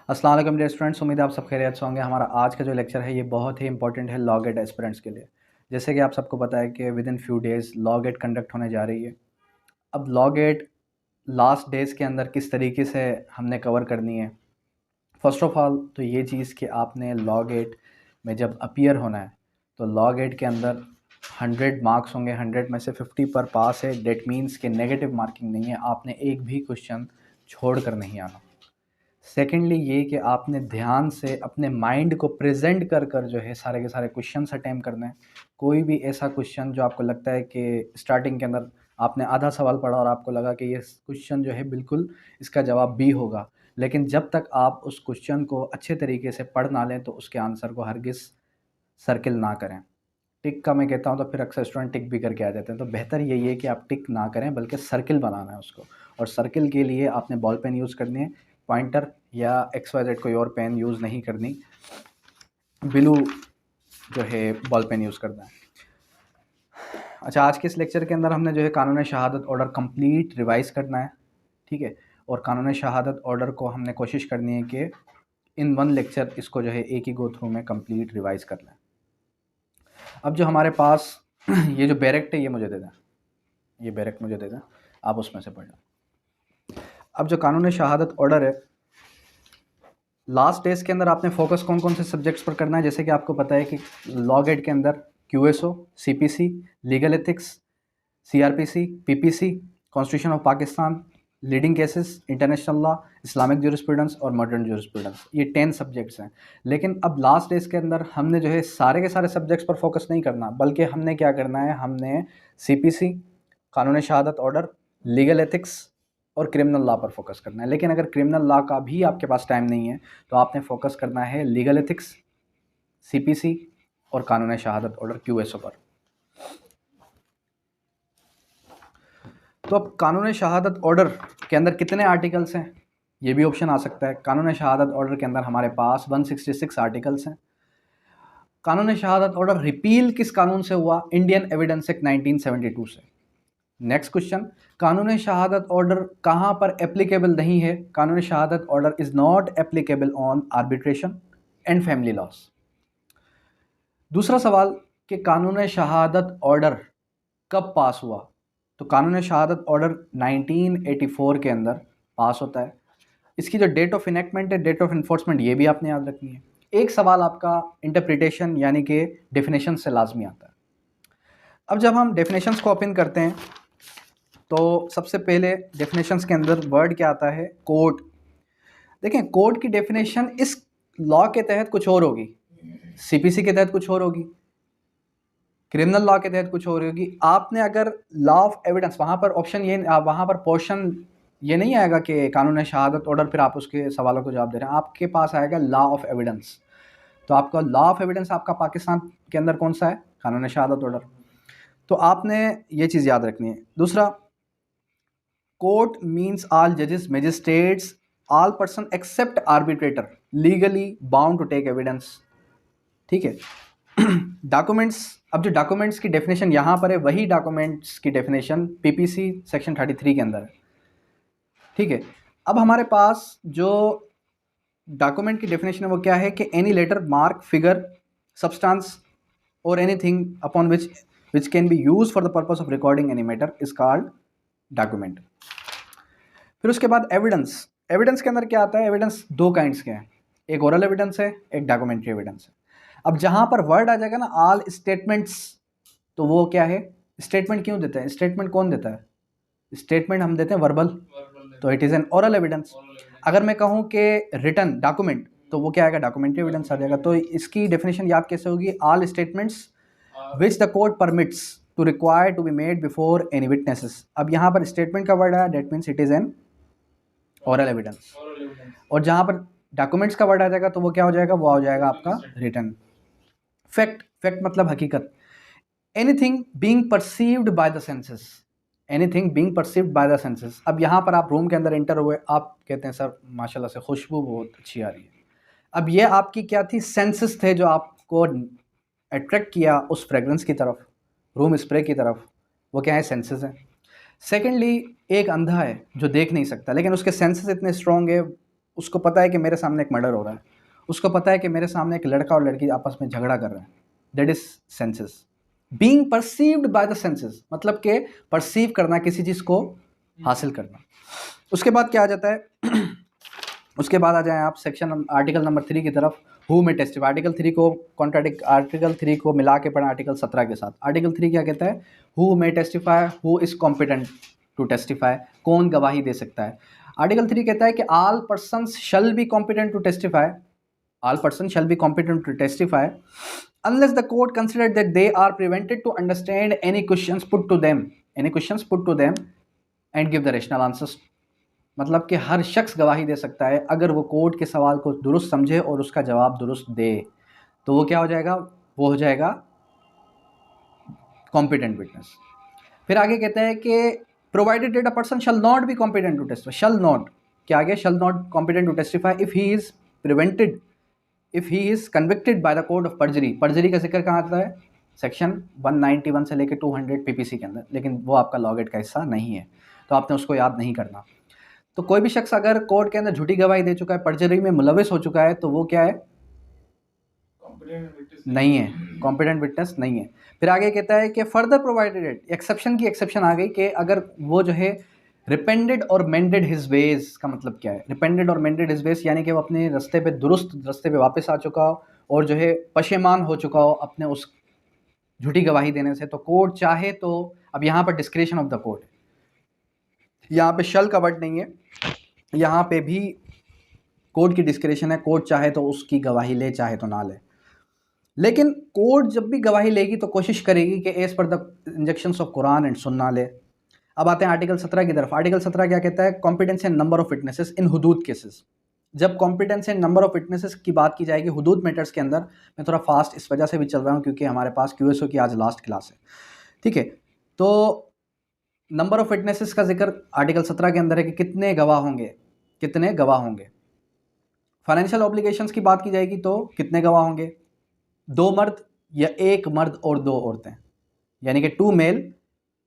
अस्सलाम वालेकुम dear students, उम्मीद है आप सब खैरियत से होंगे। हमारा आज का जो लेक्चर है ये बहुत ही इंपॉर्टेंट है लॉ गेट एस्पिरेंट्स के लिए। जैसे कि आप सबको पता है कि within few days law GAT conduct होने जा रही है। अब लॉ गेट लास्ट डेज़ के अंदर किस तरीके से हमने कवर करनी है। फर्स्ट ऑफ ऑल तो ये चीज़ कि आपने लॉ गेट में जब अपीयर होना है तो लॉ गेट के अंदर 100 मार्क्स होंगे, 100 में से 50 पर पास है। डेट मीन्स कि नेगेटिव मार्किंग नहीं है, आपने एक भी क्वेश्चन छोड़ कर नहीं आना। सेकेंडली ये कि आपने ध्यान से अपने माइंड को प्रेजेंट कर कर जो है सारे के सारे क्वेश्चन अटैम्प्ट करने हैं। कोई भी ऐसा क्वेश्चन जो आपको लगता है कि स्टार्टिंग के अंदर आपने आधा सवाल पढ़ा और आपको लगा कि ये क्वेश्चन जो है बिल्कुल इसका जवाब बी होगा, लेकिन जब तक आप उस क्वेश्चन को अच्छे तरीके से पढ़ ना लें तो उसके आंसर को हरगिज़ सर्किल ना करें। टिक का मैं कहता हूँ तो फिर अक्सर स्टूडेंट टिक भी करके आ जाते हैं, तो बेहतर यही है कि आप टिक ना करें बल्कि सर्किल बनाना है उसको। और सर्किल के लिए आपने बॉल पेन यूज़ करनी है, पॉइंटर या XYZ कोई और पेन यूज़ नहीं करनी, ब्लू जो है बॉल पेन यूज़ करना है। अच्छा, आज के इस लेक्चर के अंदर हमने जो है कानून शहादत ऑर्डर कंप्लीट रिवाइज़ करना है, ठीक है। और कानून शहादत ऑर्डर को हमने कोशिश करनी है कि इन वन लेक्चर इसको जो है एक ही गो थ्रू में कंप्लीट रिवाइज़ कर लें। अब जो हमारे पास ये जो बैरेक्ट है ये मुझे दे दें, ये बैरेक्ट मुझे दे दें, आप उसमें से पढ़ लें। अब जो कानून शहादत ऑर्डर है, लास्ट डेज के अंदर आपने फोकस कौन कौन से सब्जेक्ट्स पर करना है। जैसे कि आपको पता है कि लॉ गेट के अंदर QSO, CPC, legal ethics, CRPC, PPC, constitution of Pakistan, leading cases, international law, Islamic jurisprudence और मॉडर्न ज्यूरिस्प्रूडेंस, ये 10 सब्जेक्ट्स हैं। लेकिन अब लास्ट डेज के अंदर हमने जो है सारे के सारे सब्जेक्ट्स पर फोकस नहीं करना, बल्कि हमने क्या करना है, हमने CPC, कानून शहादत ऑर्डर, लीगल एथिक्स और क्रिमिनल लॉ पर फोकस करना है। लेकिन अगर क्रिमिनल लॉ का भी आपके पास टाइम नहीं है तो आपने फोकस करना है लीगल एथिक्स, CPC और कानून शहादत ऑर्डर QSO पर। तो अब कानून शहादत ऑर्डर के अंदर कितने आर्टिकल्स हैं, ये भी ऑप्शन आ सकता है। कानून शहादत ऑर्डर के अंदर हमारे पास 166 आर्टिकल्स हैं। कानून शहादत ऑर्डर रिपील किस कानून से हुआ? इंडियन एविडेंस एक्ट 1972 से। नेक्स्ट क्वेश्चन, कानून शहादत ऑर्डर कहाँ पर एप्लीकेबल नहीं है? कानून Shahadat order is not applicable on arbitration and family loss. दूसरा सवाल कि कानून शहादत ऑर्डर कब पास हुआ? तो कानून शहादत ऑर्डर 1984 के अंदर पास होता है। इसकी जो डेट ऑफ इनेक्टमेंट है, डेट ऑफ इन्फोर्समेंट, ये भी आपने याद रखनी है। एक सवाल आपका इंटरप्रिटेशन यानी कि डेफिनेशन से लाजमी आता है। अब जब हम डेफिनेशंस को ओपन करते हैं तो सबसे पहले डेफिनेशंस के अंदर वर्ड क्या आता है? कोर्ट। देखें, कोर्ट की डेफिनेशन इस लॉ के तहत कुछ और होगी, CPC के तहत कुछ और होगी, क्रिमिनल लॉ के तहत कुछ और होगी। आपने अगर लॉ ऑफ एविडेंस, वहाँ पर ऑप्शन ये, वहाँ पर पोर्शन ये नहीं आएगा कि कानून शहादत ऑर्डर फिर आप उसके सवालों को जवाब दे रहे हैं, आपके पास आएगा लॉ ऑफ एविडेंस। तो आपका लॉ ऑफ एविडेंस आपका पाकिस्तान के अंदर कौन सा है? कानून शहादत ऑर्डर। तो आपने ये चीज़ याद रखनी है। दूसरा, कोर्ट मीन्स ऑल जजेस, magistrates, all person except arbitrator legally bound to take evidence, ठीक है। डॉक्यूमेंट्स, अब जो डॉक्यूमेंट्स की डेफिनेशन यहाँ पर है वही डॉक्यूमेंट्स की डेफिनेशन PPC सेक्शन 33 के अंदर है, ठीक है। अब हमारे पास जो डॉक्यूमेंट की डेफिनेशन है वो क्या है कि any letter, mark, figure, substance और anything upon which can be use for the purpose of recording any matter is called document. फिर उसके बाद एविडेंस। एविडेंस के अंदर क्या आता है? एविडेंस दो काइंड्स के हैं, एक ओरल एविडेंस है, एक डॉक्यूमेंट्री एविडेंस है। अब जहाँ पर वर्ड आ जाएगा ना ऑल स्टेटमेंट्स, तो वो क्या है? स्टेटमेंट क्यों देते हैं? स्टेटमेंट कौन देता है? स्टेटमेंट हम देते हैं वर्बल, तो it is an oral evidence. अगर मैं कहूँ कि रिटन डॉक्यूमेंट, तो वो क्या आएगा? डॉक्यूमेंट्री एविडेंस आ जाएगा। तो इसकी डेफिनेशन याद कैसे होगी? All statements which the court permits to require to be made before any witnesses. अब यहाँ पर स्टेटमेंट का वर्ड आया, that means it is an oral evidence. और जहाँ पर डॉक्यूमेंट्स का वर्ड आ जाएगा तो वो क्या हो जाएगा? वो हो जाएगा आपका रिटन। फैक्ट, फैक्ट मतलब हकीकत। Anything being perceived by the senses, anything being perceived by the senses. अब यहाँ पर आप रूम के अंदर एंटर हुए, आप कहते हैं सर माशाल्लाह से खुशबू बहुत अच्छी आ रही है। अब ये आपकी क्या थी? सेंसेस थे जो आपको अट्रैक्ट किया उस फ्रेगरेंस की तरफ, रूम स्प्रे की तरफ, वो क्या है? सेंसेस हैं। सेकेंडली, एक अंधा है जो देख नहीं सकता लेकिन उसके सेंसेस इतने स्ट्रॉन्ग है, उसको पता है कि मेरे सामने एक मर्डर हो रहा है, उसको पता है कि मेरे सामने एक लड़का और लड़की आपस में झगड़ा कर रहे हैं। That is senses, being perceived by the senses, मतलब कि परसीव करना, किसी चीज़ को हासिल करना। उसके बाद क्या आ जाता है उसके बाद आ जाएं आप सेक्शन आर्टिकल नंबर 3 की तरफ, हु में टेस्टिफाई। आर्टिकल 3 को कॉन्ट्राडिक्ट, आर्टिकल 3 को मिला के पढ़ा आर्टिकल 17 के साथ। आर्टिकल 3 क्या कहता है? Who may testify, who is competent to testify, कौन गवाही दे सकता है। आर्टिकल 3 कहता है कि all persons shall be competent to testify, all persons shall be competent to testify unless the court consider that they are prevented to understand any questions put to them and give the rational answers। मतलब कि हर शख्स गवाही दे सकता है अगर वो court के सवाल को दुरुस्त समझे और उसका जवाब दुरुस्त दे, तो वो क्या हो जाएगा? वो हो जाएगा कॉम्पिटेंट विटनेस। फिर आगे कहता है कि provided that a person shall not be competent to testify, shall not, क्या आगे? Shall not competent to testify if he is prevented, if he is convicted by the court of perjury. Perjury का जिक्र कहाँ आता है? Section 191 से लेकर 200 PPC के अंदर, लेकिन वो आपका लॉ गेट का हिस्सा नहीं है, तो आपने उसको याद नहीं करना। तो कोई भी शख्स अगर कोर्ट के अंदर झूठी गवाही दे चुका है, पर्जरी में मुलविस हो चुका है, तो वो क्या है? नहीं है, कॉम्पिटेंट विटनेस नहीं है। फिर आगे कहता है कि फर्दर प्रोवाइडेड, एक्सेप्शन की एक्सेप्शन आ गई कि अगर वो जो है रिपेंडेड और मेंडेड हिज वेज, का मतलब क्या है? रिपेंडेड और मेंडेड हिज वेज यानी कि वो अपने रास्ते पे, दुरुस्त रास्ते पे वापस आ चुका हो और जो है पशेमान हो चुका हो अपने उस झूठी गवाही देने से, तो कोर्ट चाहे तो, अब यहाँ पर डिस्क्रिशन ऑफ द कोर्ट, यहाँ पे शल का वर्ड नहीं है, यहाँ पे भी कोर्ट की डिस्क्रिशन है। कोर्ट चाहे तो उसकी गवाही ले, चाहे तो ना ले, लेकिन कोर्ट जब भी गवाही लेगी तो कोशिश करेगी कि as per the injunctions of Quran and Sunnah ले। अब आते हैं आर्टिकल 17 की तरफ। आर्टिकल 17 क्या कहता है? Competence and number of witnesses in Hudood cases. जब competence and number of witnesses की बात की जाएगी हुदूद मैटर्स के अंदर, मैं थोड़ा फास्ट इस वजह से भी चल रहा हूँ क्योंकि हमारे पास क्यूएसओ की आज लास्ट क्लास है, ठीक है। तो नंबर ऑफ विटनेसेस का जिक्र आर्टिकल 17 के अंदर है कि कितने गवाह होंगे, कितने गवाह होंगे। फाइनेंशियल ऑब्लिगेशंस की बात की जाएगी तो कितने गवाह होंगे? 2 मर्द या 1 मर्द और 2 औरतें, यानी कि 2 मेल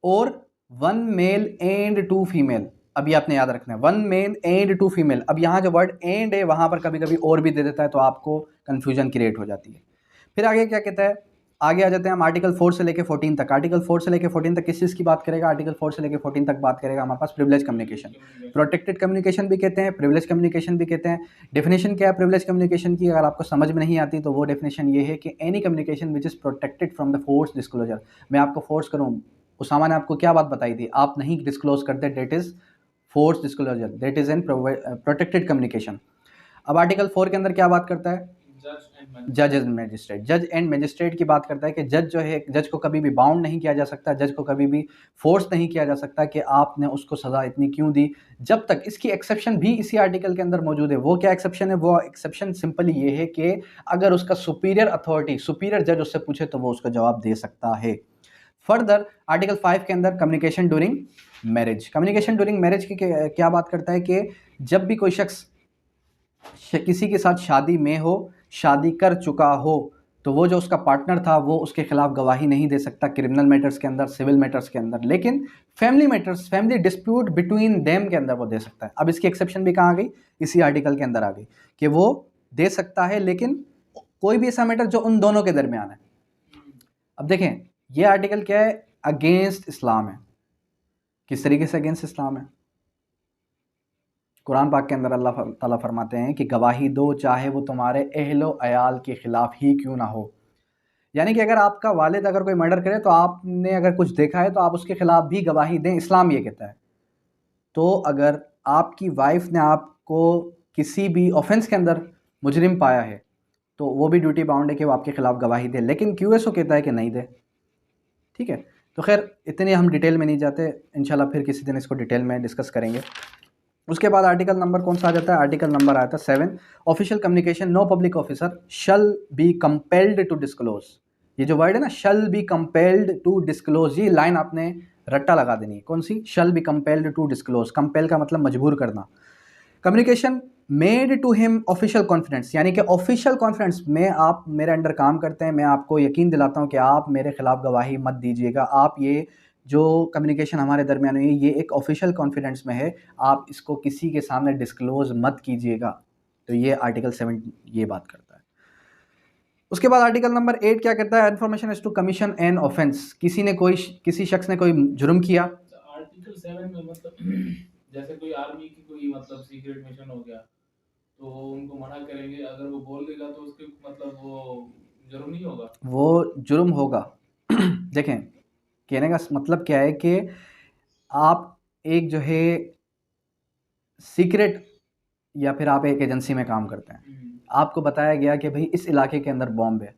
और 1 मेल एंड 2 फीमेल। अभी आपने याद रखना है 1 मेल एंड 2 फीमेल। अब यहाँ जो वर्ड एंड है वहाँ पर कभी कभी और भी दे देता है, तो आपको कन्फ्यूजन क्रिएट हो जाती है। फिर आगे क्या कहता है? आगे आ जाते हैं हम आर्टिकल 4 से लेकर 14 तक। आर्टिकल 4 से लेकर 14 तक किस चीज़ की बात करेगा? आर्टिकल 4 से लेकर 14 तक बात करेगा हमारे पास प्रिविलेज कम्युनिकेशन। प्रोटेक्टेड कम्युनिकेशन भी कहते हैं, प्रिविलेज कम्युनिकेशन भी कहते हैं। डेफिनेशन क्या है प्रिविलेज कम्युनिकेशन की? अगर आपको समझ में नहीं आती तो वो डेफिनेशन ये है कि any communication which is protected from the force disclosure. मैं आपको फोर्स करूँ, उसामा ने आपको क्या बात बताई थी? आप नहीं डिस्क्लोज करते, that is force disclosure, that is an protected communication. अब आर्टिकल 4 के अंदर क्या बात करता है? जज एंड मैजिस्ट्रेट। जज एंड मैजिस्ट्रेट की बात करता है कि जज जो है, जज को कभी भी बाउंड नहीं किया जा सकता, जज को कभी भी फोर्स नहीं किया जा सकता कि आपने उसको सज़ा इतनी क्यों दी, जब तक, इसकी एक्सेप्शन भी इसी आर्टिकल के अंदर मौजूद है। वो क्या एक्सेप्शन है? वो एक्सेप्शन सिंपली ये है कि अगर उसका सुपीरियर अथॉरिटी, सुपीरियर जज उससे पूछे तो वो उसका जवाब दे सकता है। फर्दर आर्टिकल 5 के अंदर communication during marriage. Communication during marriage की क्या बात करता है कि जब भी कोई शख्स किसी के साथ शादी में हो, शादी कर चुका हो, तो वो जो उसका पार्टनर था वो उसके खिलाफ गवाही नहीं दे सकता क्रिमिनल मैटर्स के अंदर, सिविल मैटर्स के अंदर, लेकिन family matters, family dispute between them के अंदर वो दे सकता है। अब इसकी एक्सेप्शन भी कहाँ आ गई? इसी आर्टिकल के अंदर आ गई कि वो दे सकता है, लेकिन कोई भी ऐसा मैटर जो उन दोनों के दरमियान है। अब देखें ये आर्टिकल क्या है? अगेंस्ट इस्लाम है। किस तरीके से अगेंस्ट इस्लाम है? कुरान पाक के अंदर अल्लाह ताला फरमाते हैं कि गवाही दो चाहे वो तुम्हारे अहलो अयाल के ख़िलाफ़ ही क्यों ना हो। यानी कि अगर आपका वालिद अगर कोई मर्डर करे तो आपने अगर कुछ देखा है तो आप उसके ख़िलाफ़ भी गवाही दें, इस्लाम ये कहता है। तो अगर आपकी वाइफ ने आपको किसी भी ऑफेंस के अंदर मुजरिम पाया है तो वो भी ड्यूटी बाउंड है कि वो आपके ख़िलाफ़ गवाही दे, लेकिन क्यूएसओ कहता है कि नहीं दे। ठीक है, तो खैर इतने हम डिटेल में नहीं जाते, इंशाल्लाह फिर किसी दिन इसको डिटेल में डिस्कस करेंगे। उसके बाद आर्टिकल नंबर कौन सा आ जाता है? आर्टिकल नंबर आता है 7, official communication. No public officer shall be compelled to disclose. ये जो वर्ड है ना, shall be compelled to disclose, ये लाइन आपने रट्टा लगा देनी है। कौन सी? Shall be compelled to disclose. Compel का मतलब मजबूर करना। Communication made to him official confidence, यानी कि ऑफिशियल कॉन्फिडेंस में आप मेरे अंडर काम करते हैं, मैं आपको यकीन दिलाता हूँ कि आप मेरे खिलाफ गवाही मत दीजिएगा। आप ये जो कम्युनिकेशन हमारे दरमियान हुई है ये एक ऑफिशियल कॉन्फिडेंस में है, आप इसको किसी के सामने डिस्क्लोज मत कीजिएगा। तो ये आर्टिकल 7 ये बात करता है। उसके बाद आर्टिकल नंबर 8 क्या कहता है? Information is to commission an offence. किसी शख्स ने कोई जुर्म किया। आर्टिकल 7 में मतलब जैसे कोई आर्मी की कोई मतलब सीक्रेट मिशन हो गया तो उनको मना करेंगे, अगर वो बोल देगा तो उसके मतलब वो जुर्म नहीं होगा? वो जुर्म होगा। देखें, कहने का मतलब क्या है कि आप एक जो है सीक्रेट या फिर आप एक एजेंसी में काम करते हैं, आपको बताया गया कि भाई इस इलाके के अंदर बॉम्ब है।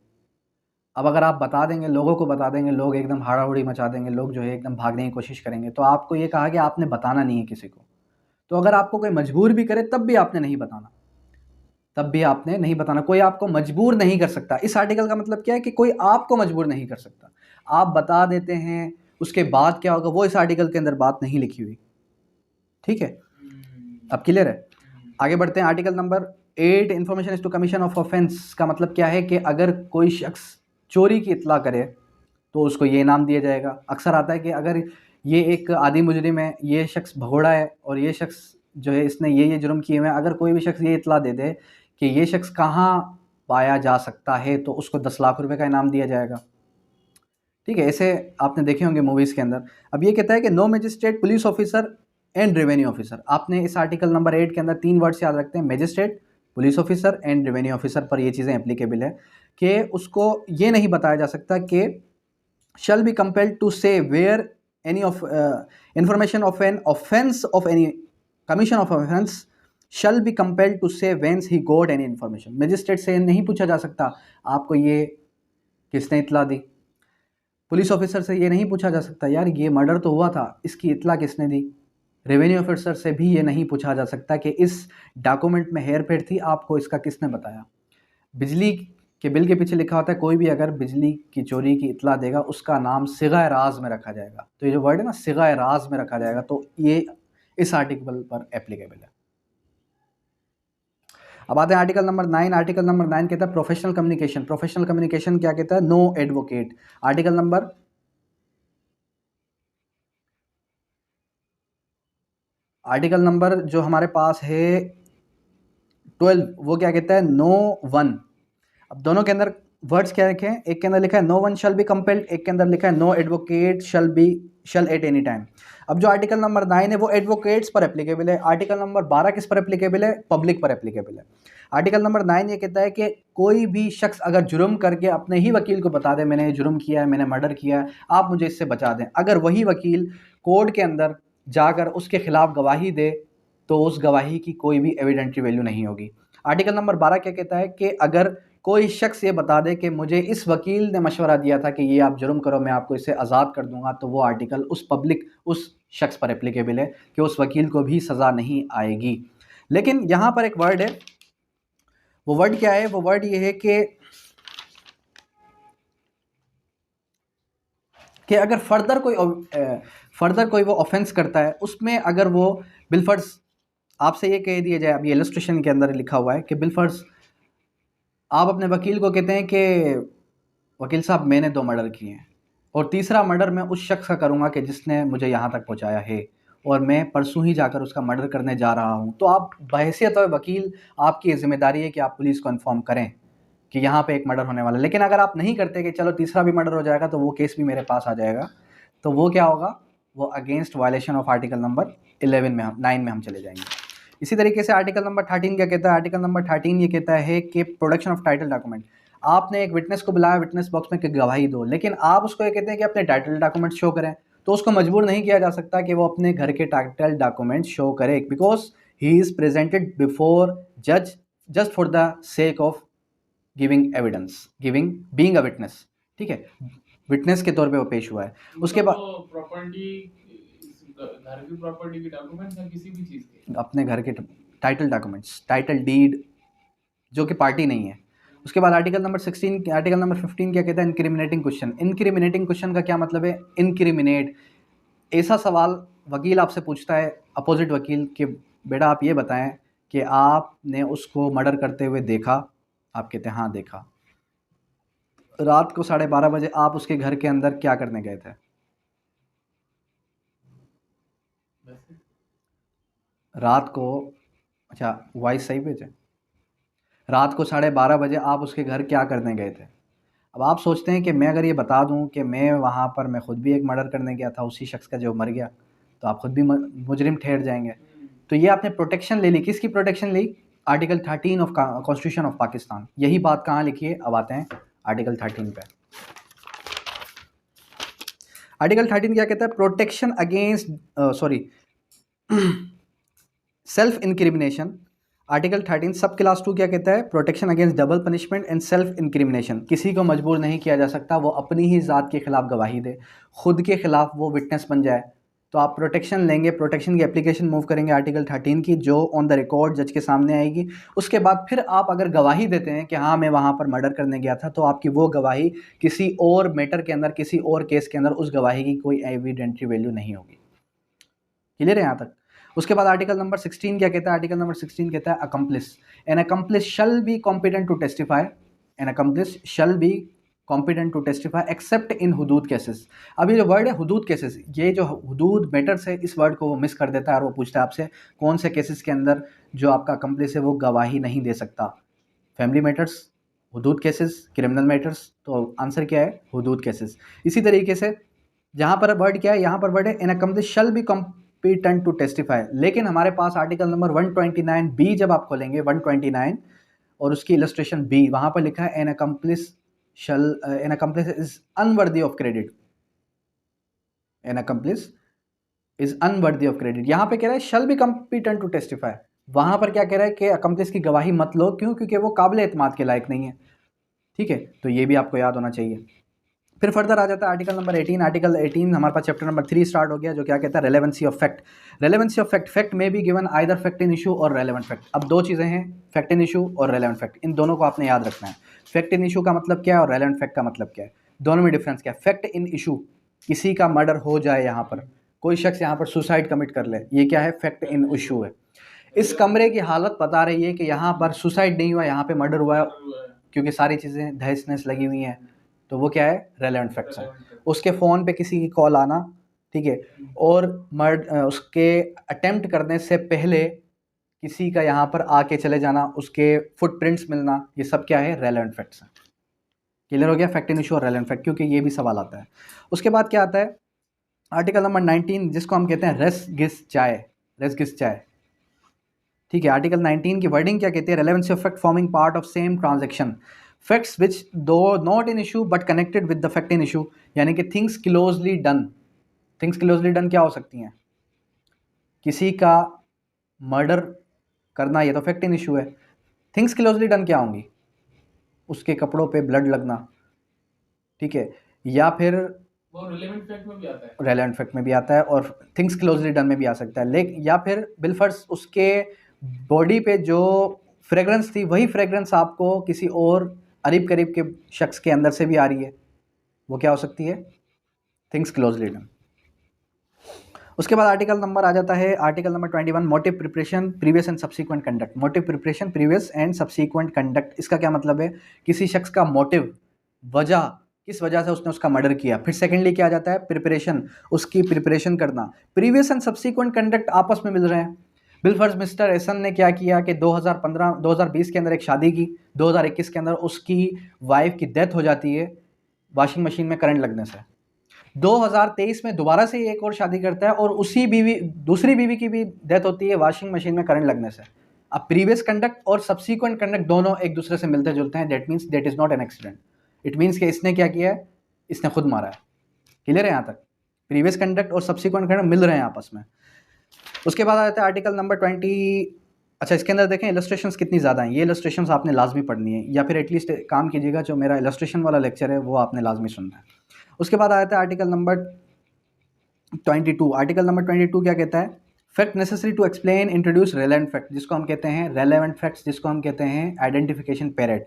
अब अगर आप बता देंगे, लोगों को बता देंगे, लोग एकदम हाड़ाहुड़ी मचा देंगे, लोग जो है एकदम भागने की कोशिश करेंगे। तो आपको ये कहा कि आपने बताना नहीं है किसी को। तो अगर आपको कोई मजबूर भी करे तब भी आपने नहीं बताना, तब भी आपने नहीं बताना। कोई आपको मजबूर नहीं कर सकता। इस आर्टिकल का मतलब क्या है कि कोई आपको मजबूर नहीं कर सकता। आप बता देते हैं, उसके बाद क्या होगा वो इस आर्टिकल के अंदर बात नहीं लिखी हुई। ठीक है, अब क्लियर है? आगे बढ़ते हैं। Article number 8, information is to commission of offence का मतलब क्या है कि अगर कोई शख्स चोरी की इत्तला करे तो उसको ये इनाम दिया जाएगा। अक्सर आता है कि अगर ये एक आदि मुजरिम है, ये शख्स भगोड़ा है और ये शख्स जो है इसने ये जुर्म किए हुए हैं, अगर कोई भी शख्स ये इत्तला दे दे कि ये शख्स कहाँ पाया जा सकता है तो उसको 10 लाख रुपए का इनाम दिया जाएगा। ठीक है, ऐसे आपने देखे होंगे मूवीज़ के अंदर। अब ये कहता है कि no magistrate, police officer and revenue officer. आपने इस आर्टिकल नंबर 8 के अंदर 3 वर्ड्स याद रखते हैं, magistrate, police officer and revenue officer पर ये चीज़ें एप्लीकेबल है कि उसको ये नहीं बताया जा सकता कि shall be compelled to say where any of information of an offense of any commission of offense shall be compelled to say whence he got any information। Magistrate से नहीं पूछा जा सकता आपको ये किसने इतला दी। पुलिस ऑफिसर से ये नहीं पूछा जा सकता यार ये मर्डर तो हुआ था, इसकी इतला किसने दी। रेवेन्यू ऑफिसर से भी ये नहीं पूछा जा सकता कि इस डॉक्यूमेंट में हेरफेर थी, आपको इसका किसने बताया। बिजली के बिल के पीछे लिखा होता है कोई भी अगर बिजली की चोरी की इतला देगा उसका नाम सिगा राज में रखा जाएगा। तो ये जो वर्ड है ना सिगा राज में रखा जाएगा, तो ये इस आर्टिकल पर एप्लीकेबल है। अब आते हैं आर्टिकल नंबर 9। आर्टिकल नंबर 9 कहता है प्रोफेशनल कम्युनिकेशन। प्रोफेशनल कम्युनिकेशन क्या कहता है? No advocate. आर्टिकल नंबर जो हमारे पास है 12 वो क्या कहता है? No one. अब दोनों के अंदर वर्ड्स क्या लिखे हैं? एक के अंदर लिखा है no one shall be compelled, एक के अंदर लिखा है no advocate shall at any time. अब जो आर्टिकल नंबर 9 है वो एडवोकेट्स पर एप्लीकेबल है। आर्टिकल नंबर 12 किस पर एप्लीकेबल है? पब्लिक पर एप्लीकेबल है। आर्टिकल नंबर 9 ये कहता है कि कोई भी शख्स अगर जुर्म करके अपने ही वकील को बता दे मैंने जुर्म किया है, मैंने मर्डर किया है, आप मुझे इससे बचा दें, अगर वही वकील कोर्ट के अंदर जाकर उसके खिलाफ गवाही दे तो उस गवाही की कोई भी एविडेंटरी वैल्यू नहीं होगी। आर्टिकल नंबर 12 क्या कहता है कि अगर कोई शख्स ये बता दे कि मुझे इस वकील ने मशवरा दिया था कि ये आप जुर्म करो, मैं आपको इससे आज़ाद कर दूंगा, तो वो आर्टिकल उस शख्स पर एप्लीकेबल है कि उस वकील को भी सज़ा नहीं आएगी। लेकिन यहाँ पर एक वर्ड है, वो वर्ड क्या है? वो वर्ड ये है कि अगर फर्दर कोई वो ऑफेंस करता है उसमें अगर वो बिलफर्ज आपसे ये कह दिया जाए, अभी इलस्ट्रेशन के अंदर लिखा हुआ है कि बिलफर्ज आप अपने वकील को कहते हैं कि वकील साहब मैंने 2 मर्डर किए हैं और तीसरा मर्डर मैं उस शख्स का करूँगा कि जिसने मुझे यहाँ तक पहुँचाया है और मैं परसों ही जाकर उसका मर्डर करने जा रहा हूँ। तो आप बहैसियत वकील आपकी ज़िम्मेदारी है कि आप पुलिस को इन्फॉर्म करें कि यहाँ पे एक मर्डर होने वाला है। लेकिन अगर आप नहीं करते कि चलो तीसरा भी मर्डर हो जाएगा तो वो केस भी मेरे पास आ जाएगा, तो वो क्या होगा? वो against violation of article number 9 में हम चले जाएंगे। इसी तरीके से आर्टिकल नंबर 13 क्या कहता है? आर्टिकल नंबर 13 ये कहता है कि प्रोडक्शन ऑफ टाइटल डॉक्यूमेंट। आपने एक विटनेस को बुलाया विटनेस बॉक्स में कि गवाही दो, लेकिन आप उसको ये कहते हैं कि अपने टाइटल डॉक्यूमेंट शो करें, तो उसको मजबूर नहीं किया जा सकता कि वो अपने घर के टाइटल डॉक्यूमेंट शो करे, because he is presented before जज just for the sake of giving evidence, being a witness. ठीक है, विटनेस के तौर पे वो पेश हुआ है। उसके बाद प्रॉपर्टी, घर की प्रॉपर्टी के डॉक्यूमेंट्स या किसी भी चीज़ के, अपने घर के टाइटल डॉक्यूमेंट्स, टाइटल डीड जो कि पार्टी नहीं है। उसके बाद आर्टिकल नंबर 15 क्या कहता है? Incriminating question. इनक्रिमिनेटिंग क्वेश्चन का क्या मतलब है? इनक्रिमिनेट, ऐसा सवाल वकील आपसे पूछता है, अपोजिट वकील, कि बेटा आप ये बताएं कि आपने उसको मर्डर करते हुए देखा? आप कहते हैं हाँ देखा। रात को 12:30 बजे आप उसके घर के अंदर क्या करने गए थे? रात को, अच्छा वॉइस सही भेजे, रात को 12:30 बजे आप उसके घर क्या करने गए थे। अब आप सोचते हैं कि मैं अगर ये बता दूं कि मैं वहाँ पर मैं खुद भी एक मर्डर करने गया था उसी शख्स का जो मर गया, तो आप खुद भी मुजरिम ठहर जाएंगे। तो ये आपने प्रोटेक्शन ले ली, किसकी प्रोटेक्शन ली? Article 13 of constitution of Pakistan. यही बात कहाँ लिखी है? अब आते हैं आर्टिकल 13 पे। आर्टिकल 13 क्या कहता है? Protection against self incrimination. Article 13 सब क्लास 2 क्या कहता है? Protection against double punishment and self incrimination. किसी को मजबूर नहीं किया जा सकता वो अपनी ही ज़ात के खिलाफ गवाही दे, खुद के खिलाफ वो विटनेस बन जाए, तो आप प्रोटेक्शन लेंगे। प्रोटेक्शन की एप्लीकेशन मूव करेंगे आर्टिकल 13 की, जो ऑन द रिकॉर्ड जज के सामने आएगी। उसके बाद फिर आप अगर गवाही देते हैं कि हाँ मैं वहाँ पर मर्डर करने गया था, तो आपकी वो गवाही किसी और मैटर के अंदर, किसी और केस के अंदर उस गवाही की कोई एविडेंटरी वैल्यू नहीं होगी। क्लियर है यहाँ तक? उसके बाद आर्टिकल नंबर 16 क्या कहता है? आर्टिकल नंबर 16 कहता है accomplice. An accomplice shall be competent to testify, an accomplice shall be competent to testify except in Hudood cases. अब ये जो वर्ड है हुदूद केसेस, ये जो हुदूद मैटर्स है, इस वर्ड को वो मिस कर देता है और वो पूछता है आपसे कौन से केसेस के अंदर जो आपका अकम्प्लिस है वो गवाही नहीं दे सकता। Family matters, Hudood cases, criminal matters. तो आंसर क्या है? हुदूद केसेस। इसी तरीके से जहाँ पर वर्ड क्या है? यहाँ पर वर्ड है an accomplice shall be competent to testify. लेकिन हमारे पास आर्टिकल नंबर 129 बी जब आप खोलेंगे 129 और उसकी इलस्ट्रेशन बी, वहाँ पर लिखा है an accomplice is unworthy of credit. An accomplice is unworthy of credit. यहाँ पे कह रहा है shall be competent to testify, वहाँ पर क्या कह रहा है कि अकम्प्लिस की गवाही मत लो। क्यों? क्योंकि वो काबिल एतमाद के लायक नहीं है। ठीक है, तो ये भी आपको याद होना चाहिए। फिर फर्दर आ जाता है आर्टिकल नंबर 18। आर्टिकल 18 हमारे पास चैप्टर नंबर 3 स्टार्ट हो गया, जो क्या कहता है? Relevancy of fact. Relevancy of fact, fact may be given either fact in issue और रेलेवेंट फैक्ट। अब दो चीज़ें हैं, फैक्ट इन इशू और रेलेवेंट फैक्ट, इन दोनों को आपने याद रखना है। फैक्ट इन इशू का मतलब क्या है और रेलेवेंट फैक्ट का मतलब क्या है, दोनों में डिफरेंस क्या है? फैक्ट इन इशू, किसी का मर्डर हो जाए, यहाँ पर कोई शख्स यहाँ पर सुसाइड कमिट कर ले, ये क्या है? फैक्ट इन इशू है। इस कमरे की हालत बता रही है कि यहाँ पर सुसाइड नहीं हुआ, यहाँ पे मर्डर हुआ है, क्योंकि सारी चीज़ें दहस नहस लगी हुई हैं, तो वो क्या है? रेलेवेंट फैक्ट्स है। उसके फ़ोन पे किसी की कॉल आना, ठीक है, और उसके अटेम्प्ट करने से पहले किसी का यहाँ पर आके चले जाना, उसके फुटप्रिंट्स मिलना, ये सब क्या है? रेलेवेंट फैक्ट्स हैं। क्लियर हो गया? फैक्ट इन इशू और रेलेवेंट फैक्ट, क्योंकि ये भी सवाल आता है। उसके बाद क्या आता है? आर्टिकल नंबर 19, जिसको हम कहते हैं रेस गिस चाय, रेस गिस चाय। ठीक है, आर्टिकल 19 की वर्डिंग क्या कहती है? Relevancy of fact forming part of same transaction, facts which do not in issue but connected with the fact in issue. यानी कि things closely done. Things closely done क्या हो सकती हैं? किसी का मर्डर करना, ये तो फैक्ट इन इशू है। थिंग्स क्लोजली डन क्या होंगी? उसके कपड़ों पे ब्लड लगना, ठीक है, या फिर वो रिलेवेंट फैक्ट में भी आता है, रेलेवेंट फैक्ट में भी आता है और थिंग्स क्लोजली डन में भी आ सकता है। लेकिन या फिर बिलफर्स उसके बॉडी पे जो फ्रेगरेंस थी, वही फ्रेगरेंस आपको किसी और करीब करीब के शख्स के अंदर से भी आ रही है, वो क्या हो सकती है? Things closely done. उसके बाद आर्टिकल नंबर आ जाता है article number 21, motive preparation previous and subsequent conduct. Motive preparation previous and subsequent conduct, इसका क्या मतलब है? किसी शख्स का मोटिव, वजह, किस वजह से उसने उसका मर्डर किया। फिर सेकेंडली क्या आ जाता है? प्रिपरेशन, उसकी प्रिपरेशन करना। प्रीवियस एंड सब्सीक्वेंट कंडक्ट आपस में मिल रहे हैं। बिलफर्ज मिस्टर एसन ने क्या किया कि 2020 के अंदर एक शादी की, 2021 के अंदर उसकी वाइफ की डेथ हो जाती है वॉशिंग मशीन में करंट लगने से। 2023 में दोबारा से एक और शादी करता है और उसी दूसरी बीवी की भी डेथ होती है वॉशिंग मशीन में करंट लगने से। अब प्रीवियस कंडक्ट और सब्सीक्वेंट कंडक्ट दोनों एक दूसरे से मिलते जुलते हैं, that means that is not an accident. It means कि इसने क्या किया है? इसने खुद मारा है। क्लियर है यहाँ तक? प्रीवियस कंडक्ट और सब्सीक्वेंट कंडक्ट मिल रहे हैं आपस में। उसके बाद आ जाता है आर्टिकल नंबर 20। अच्छा, इसके अंदर देखें इलस्ट्रेशंस कितनी ज़्यादा हैं। ये इलस्ट्रेशंस आपने लाजमी पढ़नी है, या फिर एटलीस्ट काम कीजिएगा, जो मेरा इलस्ट्रेशन वाला लेक्चर है वो आपने लाजमी सुनना है। उसके बाद आ जाता है आर्टिकल नंबर 22। आर्टिकल नंबर 22 क्या कहता है? Fact necessary to explain introduce relevant fact, जिसको हम कहते हैं रेलेवेंट फैक्ट्स, जिसको हम कहते हैं आइडेंटिफिकेशन पीरियड।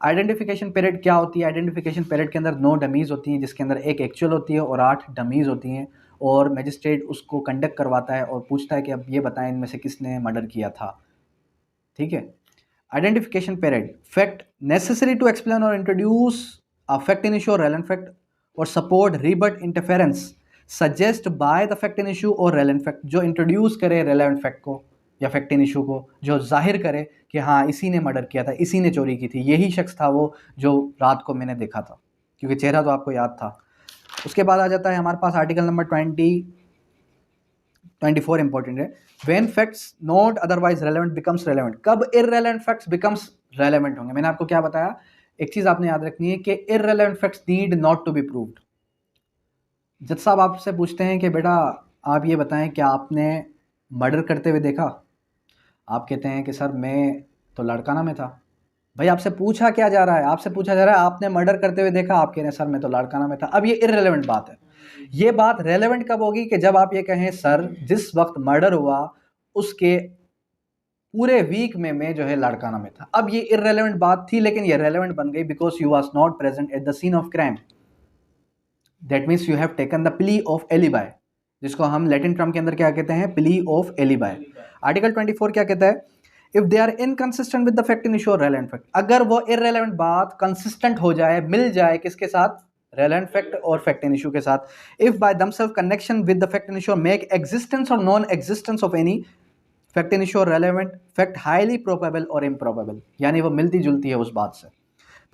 आइडेंटिफिकेशन पीरियड क्या होती है? आइडेंटिफिकेशन पीरियड के अंदर 9 डमीज़ होती हैं, जिसके अंदर एक एक्चुअल होती है और 8 डमीज़ होती हैं, और मैजिस्ट्रेट उसको कंडक्ट करवाता है और पूछता है कि अब ये बताएं इनमें से किसने मर्डर किया था। ठीक है, identification period, fact necessary to explain और introduce a fact in issue और रेलेवेंट फैक्ट और support rebut interference suggest by the fact in issue और रेलेवेंट फैक्ट, जो इंट्रोड्यूस करे रेलेवेंट फैक्ट को या फैक्ट इन इशू को जो जाहिर करे कि हाँ इसी ने मर्डर किया था, इसी ने चोरी की थी, यही शख्स था वो जो रात को मैंने देखा था, क्योंकि चेहरा तो आपको याद था। उसके बाद आ जाता है हमारे पास आर्टिकल नंबर 24 इंपॉर्टेंट है। When facts not otherwise relevant becomes relevant. कब इररेलेवेंट फैक्ट्स बिकम्स रेलेवेंट होंगे? मैंने आपको क्या बताया, एक चीज़ आपने याद रखनी है कि irrelevant facts need not to be proved. जज साहब आपसे पूछते हैं कि बेटा आप ये बताएं क्या आपने मर्डर करते हुए देखा? आप कहते हैं कि सर मैं तो लड़काना में था। भाई आपसे पूछा क्या जा रहा है? आपसे पूछा जा रहा है आपने मर्डर करते हुए देखा, आप कह रहे हैं सर मैं तो लड़काना में था। अब ये इररेलेवेंट बात है। ये बात रेलेवेंट कब होगी? कि जब आप ये कहें सर जिस वक्त मर्डर हुआ उसके पूरे वीक में मैं जो है लड़काना में था। अब ये इररेलेवेंट बात थी लेकिन ये रेलेवेंट बन गई because you was not present at the scene of crime. That means you have taken the plea of alibi, जिसको हम लैटिन टर्म के अंदर क्या कहते हैं, प्ली ऑफ एलिबाई। आर्टिकल 24 क्या कहता है? If they are inconsistent with the fact in issue और रेलेवेंट फैक्ट। अगर वो इररेलेवेंट बात कंसिस्टेंट हो जाए, मिल जाए किसके साथ? रेलेवेंट फैक्ट और फैक्ट इन इशू के साथ। If by themselves connection with the fact in issue make existence और non existence of any fact in issue और रेलेवेंट फैक्ट हाईली प्रोबेबल और इम्प्रोबेबल, यानी वो मिलती जुलती है उस बात से।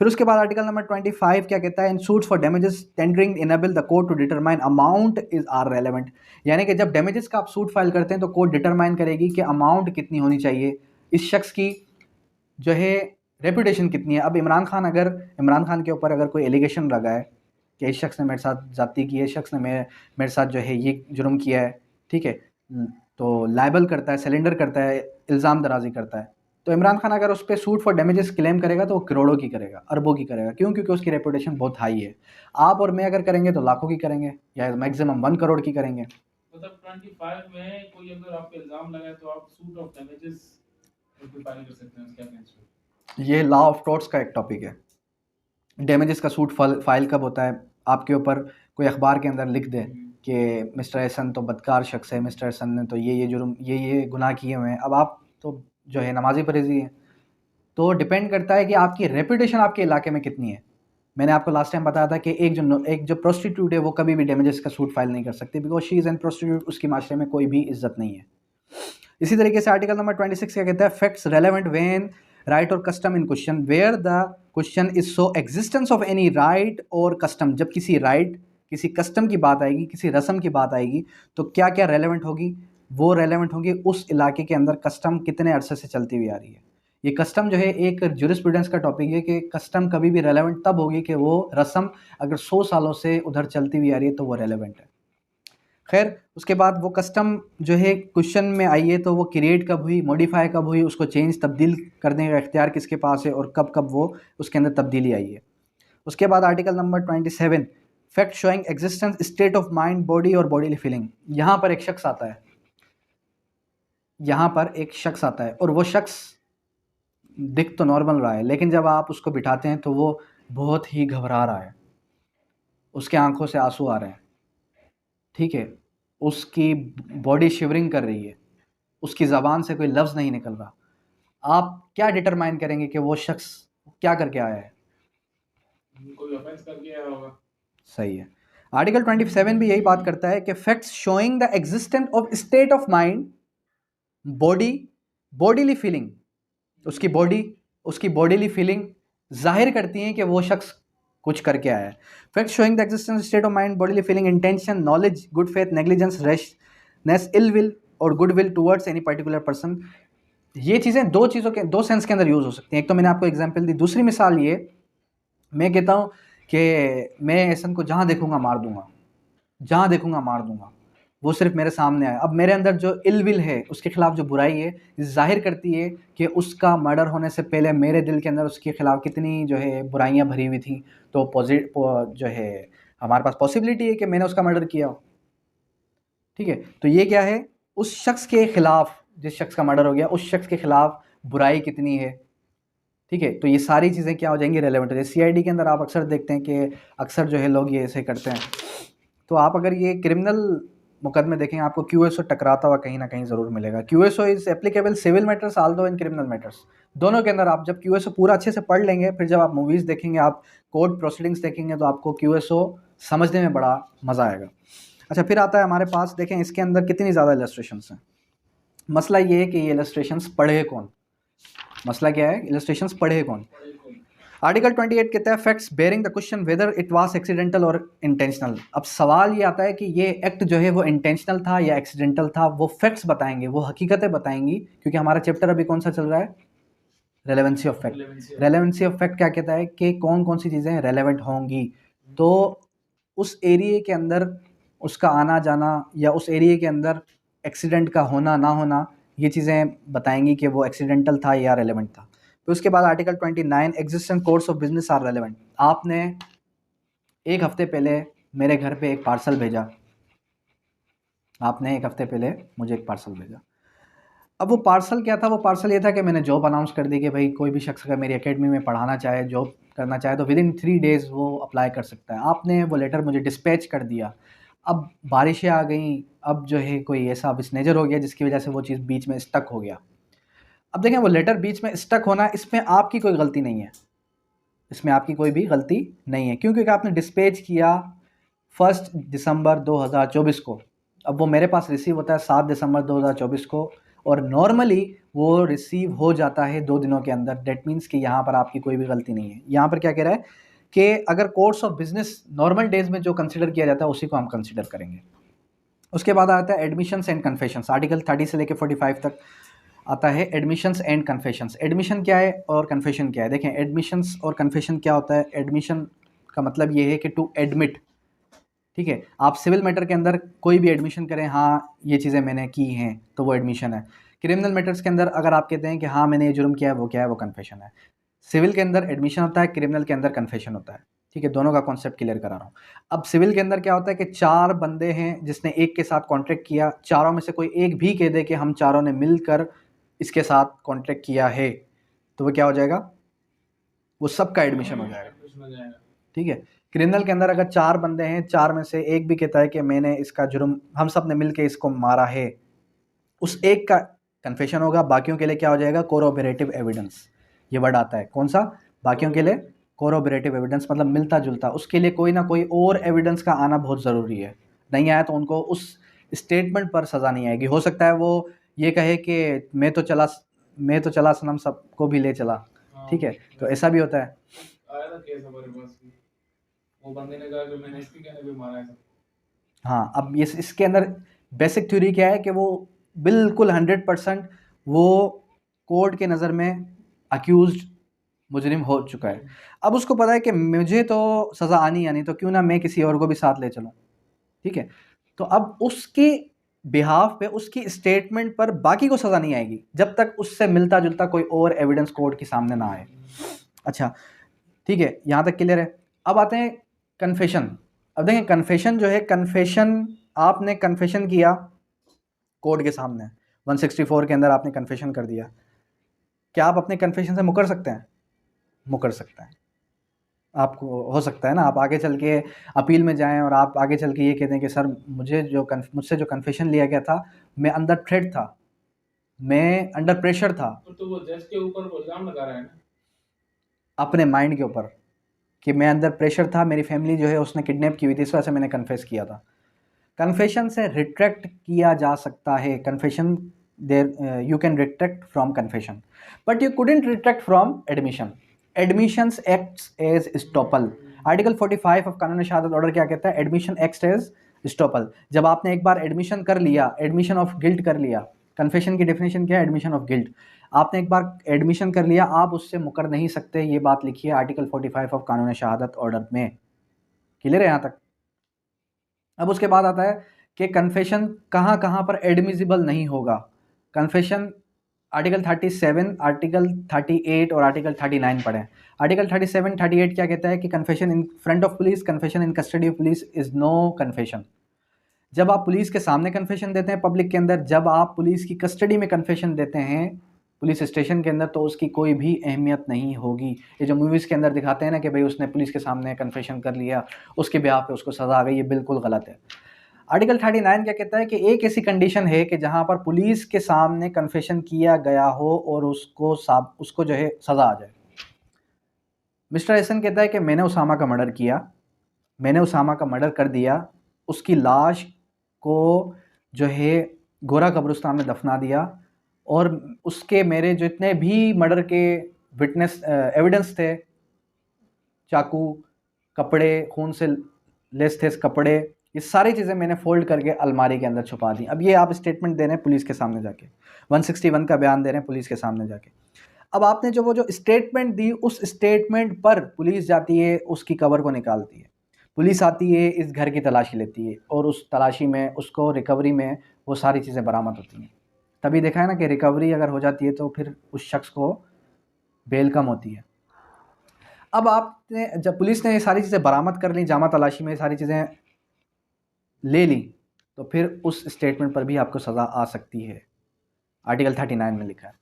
फिर उसके बाद आर्टिकल नंबर 25 क्या कहता है? In suits for damages tendering enable the court to determine amount is are relevant. यानी कि जब डैमेजेस का आप सूट फाइल करते हैं तो कोर्ट डिटरमाइन करेगी कि अमाउंट कितनी होनी चाहिए, इस शख्स की जो है रेपुटेशन कितनी है। अब इमरान खान के ऊपर अगर कोई एलिगेशन लगा है कि इस शख्स ने मेरे साथ ज़्यादती की है, इस शख्स ने मेरे साथ जो है ये जुर्म किया है, ठीक है, तो लाइबल करता है, सिलेंडर करता है, इल्ज़ाम दराजी करता है, तो इमरान खान अगर उस पर सूट फॉर डैमेजेस क्लेम करेगा तो वो करोड़ों की करेगा, अरबों की करेगा। क्यों? क्योंकि उसकी रेपुटेशन बहुत हाई है। आप और मैं अगर करेंगे तो लाखों की करेंगे या मैक्सिमम 1 करोड़ की करेंगे। मतलब 25 में कोई अगर आप पे इल्जाम लगाए तो आप सूट ऑफ डैमेजेस फाइल कर सकते हैं उसके अगेंस्ट। ये लॉ ऑफ टॉर्ट्स का एक टॉपिक है। डैमेजेस का सूट फाइल कब होता है? आपके ऊपर कोई अखबार के अंदर लिख दे कि मिस्टर एहसन तो बदकार शख्स है, मिस्टर एहसन ने तो ये जुर्म ये गुनाह किए हुए हैं। अब आप तो जो है नमाजी परहेजी है, तो डिपेंड करता है कि आपकी रेपुटेशन आपके इलाके में कितनी है। मैंने आपको लास्ट टाइम बताया था कि एक जो प्रोस्टिट्यूट है वो कभी भी डैमेजेस का सूट फाइल नहीं कर सकती because she is an prostitute, उसकी माशरे में कोई भी इज्जत नहीं है। इसी तरीके से आर्टिकल नंबर 26 क्या कहता है? फैक्ट्स रेलेवेंट व्हेन राइट और custom in question where the question is so existence of any right और कस्टम। जब किसी राइट किसी कस्टम की बात आएगी, किसी रस्म की बात आएगी, तो क्या क्या रेलेवेंट होगी? वो रेलेवेंट होगी उस इलाके के अंदर कस्टम कितने अरसे से चलती हुई आ रही है। ये कस्टम जो है एक ज्यूरिस्प्रूडेंस का टॉपिक है कि कस्टम कभी भी रेलेवेंट तब होगी कि वो रस्म अगर 100 सालों से उधर चलती हुई आ रही है तो वो रेलेवेंट है। खैर उसके बाद वो कस्टम जो है क्वेश्चन में आई है तो वो क्रिएट कब हुई, मॉडिफाई कब हुई, उसको चेंज तब्दील करने का इख्तियार किसके पास है और कब कब वो उसके अंदर तब्दीली आई है। उसके बाद article number 27 fact showing existence state of mind body और बॉडीली फीलिंग। यहाँ पर एक शख्स आता है, यहाँ पर एक शख्स आता है और वो शख्स दिख तो नॉर्मल रहा है लेकिन जब आप उसको बिठाते हैं तो वो बहुत ही घबरा रहा है, उसके आंखों से आंसू आ रहे हैं, ठीक है, उसकी बॉडी शिवरिंग कर रही है, उसकी ज़बान से कोई लफ्ज़ नहीं निकल रहा। आप क्या डिटरमाइन करेंगे कि वो शख्स क्या करके आया है? कोई ऑफेंस करके आया होगा। सही है। आर्टिकल 27 भी यही बात करता है कि facts showing the existence of state of mind bodily feeling, उसकी बॉडीली फीलिंग जाहिर करती हैं कि वो शख्स कुछ करके आया है। Fact showing the existence state of mind bodily feeling intention knowledge good faith negligence rashness ill will और good will towards any particular person. ये चीज़ें दो सेंस के अंदर यूज़ हो सकती हैं। एक तो मैंने आपको एग्जांपल दी, दूसरी मिसाल ये मैं कहता हूँ कि मैं एहसन को जहाँ देखूँगा मार दूँगा, जहाँ देखूँगा मार दूँगा, वो सिर्फ मेरे सामने आया। अब मेरे अंदर जो इल विल है, उसके खिलाफ जो बुराई है, जाहिर करती है कि उसका मर्डर होने से पहले मेरे दिल के अंदर उसके खिलाफ कितनी जो है बुराइयां भरी हुई थी। तो जो है हमारे पास पॉसिबिलिटी है कि मैंने उसका मर्डर किया हो, ठीक है। तो ये क्या है? उस शख्स के खिलाफ, जिस शख्स का मर्डर हो गया, उस शख्स के खिलाफ बुराई कितनी है, ठीक है। तो ये सारी चीज़ें क्या हो जाएंगी? रेलेवेंट हो जाएंगी। सीआईडी के अंदर आप अक्सर देखते हैं कि अक्सर जो है लोग ये ऐसे करते हैं। तो आप अगर ये क्रिमिनल मुकदमे देखें, आपको क्यूएसओ टकराता हुआ कहीं ना कहीं ज़रूर मिलेगा। QSO is applicable civil matters although in criminal matters. दोनों के अंदर आप जब क्यूएसओ पूरा अच्छे से पढ़ लेंगे, फिर जब आप मूवीज़ देखेंगे, आप कोर्ट प्रोसीडिंग्स देखेंगे, तो आपको क्यूएसओ समझने में बड़ा मज़ा आएगा। अच्छा, फिर आता है हमारे पास, देखें इसके अंदर कितनी ज़्यादा इलस्ट्रेशंस हैं। मसला ये है कि ये इलस्ट्रेशंस पढ़े कौन, मसला क्या है, इलस्ट्रेशंस पढ़े कौन। आर्टिकल 28 कहता है facts bearing the question whether it was accidental और इंटेंशनल। अब सवाल ये आता है कि ये एक्ट जो है वो इंटेंशनल था या एक्सीडेंटल था, वो फैक्ट्स बताएंगे, वो हकीकतें बताएंगी, क्योंकि हमारा चैप्टर अभी कौन सा चल रहा है, relevancy of fact. Relevancy of fact क्या कहता है कि कौन कौन सी चीज़ें रेलेवेंट होंगी, तो उस एरिया के अंदर उसका आना जाना या उस एरिया के अंदर एक्सीडेंट का होना ना होना, ये चीज़ें बताएंगी कि वो एक्सीडेंटल था या रेलेवेंट था। फिर उसके बाद article 29 existent course of business are relevant. आपने एक हफ्ते पहले मेरे घर पे एक पार्सल भेजा, आपने एक हफ्ते पहले मुझे एक पार्सल भेजा। अब वो पार्सल क्या था, वो पार्सल ये था कि मैंने जॉब अनाउंस कर दी कि भाई कोई भी शख्स अगर मेरी एकेडमी में पढ़ाना चाहे, जॉब करना चाहे, तो विद इन 3 डेज़ वो अप्लाई कर सकता है। आपने वो लेटर मुझे डिस्पैच कर दिया। अब बारिशें आ गई, अब जो है कोई ऐसा विसनेजर हो गया जिसकी वजह से वो चीज़ बीच में स्टक हो गया। अब देखें, वो लेटर बीच में स्टक होना, इसमें आपकी कोई गलती नहीं है, इसमें आपकी कोई भी गलती नहीं है। क्यों? क्योंकि आपने डिस्पैच किया 1 दिसंबर 2024 को। अब वो मेरे पास रिसीव होता है 7 दिसंबर 2024 को, और नॉर्मली वो रिसीव हो जाता है 2 दिनों के अंदर। डेट मीन्स कि यहाँ पर आपकी कोई भी गलती नहीं है। यहाँ पर क्या कह रहा है कि अगर course of business normal days में जो कंसिडर किया जाता है उसी को हम कंसिडर करेंगे। उसके बाद आता है एडमिशंस एंड कन्फेशंस। आर्टिकल 30 से लेकर 45 तक आता है एडमिशंस एंड कन्फेशंस। एडमिशन क्या है और कन्फेशन क्या है? देखें, एडमिशंस और कन्फेशन क्या होता है। एडमिशन का मतलब ये है कि टू एडमिट, ठीक है, आप सिविल मैटर के अंदर कोई भी एडमिशन करें, हाँ ये चीज़ें मैंने की हैं, तो वो एडमिशन है। क्रिमिनल मैटर्स के अंदर अगर आप कहते हैं कि हाँ मैंने ये जुर्म किया है, वो क्या है, वो कन्फेशन है। सिविल के अंदर एडमिशन होता है, क्रिमिनल के अंदर कन्फेशन होता है, ठीक है, दोनों का कॉन्सेप्ट क्लियर करा रहा हूँ। अब सिविल के अंदर क्या होता है कि 4 बंदे हैं, जिसने एक के साथ कॉन्ट्रैक्ट किया, चारों में से कोई एक भी कह दे कि हम चारों ने मिलकर इसके साथ कॉन्ट्रैक्ट किया है, तो वो क्या हो जाएगा, वो सबका एडमिशन हो जाएगा, ठीक है। क्रिमिनल के अंदर अगर 4 बंदे हैं, 4 में से एक भी कहता है कि मैंने इसका जुर्म, हम सब ने मिलकर इसको मारा है, उस एक का कन्फेशन होगा। बाकियों के लिए क्या हो जाएगा, कोरोबरेटिव एविडेंस। ये वर्ड आता है कौन सा, बाकियों के लिए कोरोबरेटिव एविडेंस, मतलब मिलता जुलता। उसके लिए कोई ना कोई और एविडेंस का आना बहुत ज़रूरी है। नहीं आया तो उनको उस स्टेटमेंट पर सज़ा नहीं आएगी। हो सकता है वो ये कहे कि मैं तो चला सनम सबको भी ले चला, ठीक है, तो ऐसा भी होता है। आया था केस हमारे पास भी, वो बंदे ने कहा कि मैंने इसके कहने पे मारा है सब। हाँ, अब ये इसके अंदर बेसिक थ्योरी क्या है कि वो बिल्कुल 100% वो कोर्ट के नज़र में अक्यूज्ड मुजरिम हो चुका है। अब उसको पता है कि मुझे तो सज़ा आनी आनी, तो क्यों ना मैं किसी और को भी साथ ले चलूँ, ठीक है। तो अब उसके बिहाफ पे, उसकी स्टेटमेंट पर बाकी को सज़ा नहीं आएगी जब तक उससे मिलता जुलता कोई और एविडेंस कोर्ट के सामने ना आए। अच्छा, ठीक है, यहाँ तक क्लियर है। अब आते हैं कन्फेशन। अब देखें, कन्फेशन जो है, कन्फेशन, आपने कन्फेशन किया कोर्ट के सामने, 164 के अंदर आपने कन्फेशन कर दिया, क्या आप अपने कन्फेशन से मुकर सकते हैं? मुकर सकते हैं। आपको हो सकता है ना, आप आगे चल के अपील में जाएं और आप आगे चल के ये कहते हैं कि सर मुझसे जो कन्फेशन लिया गया था, मैं अंडर थ्रेट था, मैं अंडर प्रेशर था। तो वो जज के ऊपर इल्जाम लगा रहा है ना, अपने माइंड के ऊपर, कि मैं अंदर प्रेशर था, मेरी फैमिली जो है उसने किडनैप की हुई थी, इस वजह से मैंने कन्फेस किया था। कन्फेशन से रिट्रैक्ट किया जा सकता है। Confession, there you can retract from confession, but you couldn't retract from admission. Admissions acts as estoppel. Article 45 of Qanun Shahadat order क्या कहता है, एडमिशन एक्ट्स एज स्टॉपल। जब आपने एक बार एडमिशन कर लिया, एडमिशन ऑफ गिल्ट कर लिया, कन्फेशन की डेफिनेशन क्या है, एडमिशन ऑफ गिल्ट। आपने एक बार एडमिशन कर लिया, आप उससे मुकर नहीं सकते, ये बात लिखी है article 45 of Qanun Shahadat order में। क्लियर है यहाँ तक? अब उसके बाद आता है कि कन्फेशन कहाँ कहाँ पर एडमिजिबल नहीं होगा। कन्फेशन आर्टिकल 37, आर्टिकल 38 और आर्टिकल 39 पढ़ें। आर्टिकल 37, 38 क्या कहता है कि confession in front of police, confession in custody of police is no confession. जब आप पुलिस के सामने कन्फेशन देते हैं पब्लिक के अंदर, जब आप पुलिस की कस्टडी में कन्फेशन देते हैं पुलिस स्टेशन के अंदर, तो उसकी कोई भी अहमियत नहीं होगी। ये जो मूवीज़ के अंदर दिखाते हैं ना कि भाई उसने पुलिस के सामने कन्फेशन कर लिया, उसके बिहाफ पे उसको सज़ा आ गई, ये बिल्कुल गलत है। आर्टिकल 39 क्या कहता है कि एक ऐसी कंडीशन है कि जहां पर पुलिस के सामने कन्फेशन किया गया हो और उसको जो है सज़ा आ जाए। मिस्टर एहसन कहता है कि मैंने उसामा का मर्डर किया, मैंने उसामा का मर्डर कर दिया, उसकी लाश को जो है गोरा कब्रिस्तान में दफना दिया, और उसके मेरे जितने भी मर्डर के विटनेस एविडेंस थे, चाकू, कपड़े, खून से लेस थे कपड़े, ये सारी चीज़ें मैंने फोल्ड करके अलमारी के अंदर छुपा दी। अब ये आप स्टेटमेंट दे रहे हैं पुलिस के सामने जाके, 161 का बयान दे रहे हैं पुलिस के सामने जाके। अब आपने जो स्टेटमेंट दी, उस स्टेटमेंट पर पुलिस जाती है, उसकी कवर को निकालती है, पुलिस आती है, इस घर की तलाशी लेती है, और उस तलाशी में उसको रिकवरी में वो सारी चीज़ें बरामद होती हैं। तभी देखा है ना कि रिकवरी अगर हो जाती है तो फिर उस शख्स को बेल कम होती है। अब आपने जब पुलिस ने ये सारी चीज़ें बरामद कर ली, जामा तलाशी में ये सारी चीज़ें ले ली, तो फिर उस स्टेटमेंट पर भी आपको सज़ा आ सकती है। आर्टिकल 39 में लिखा है।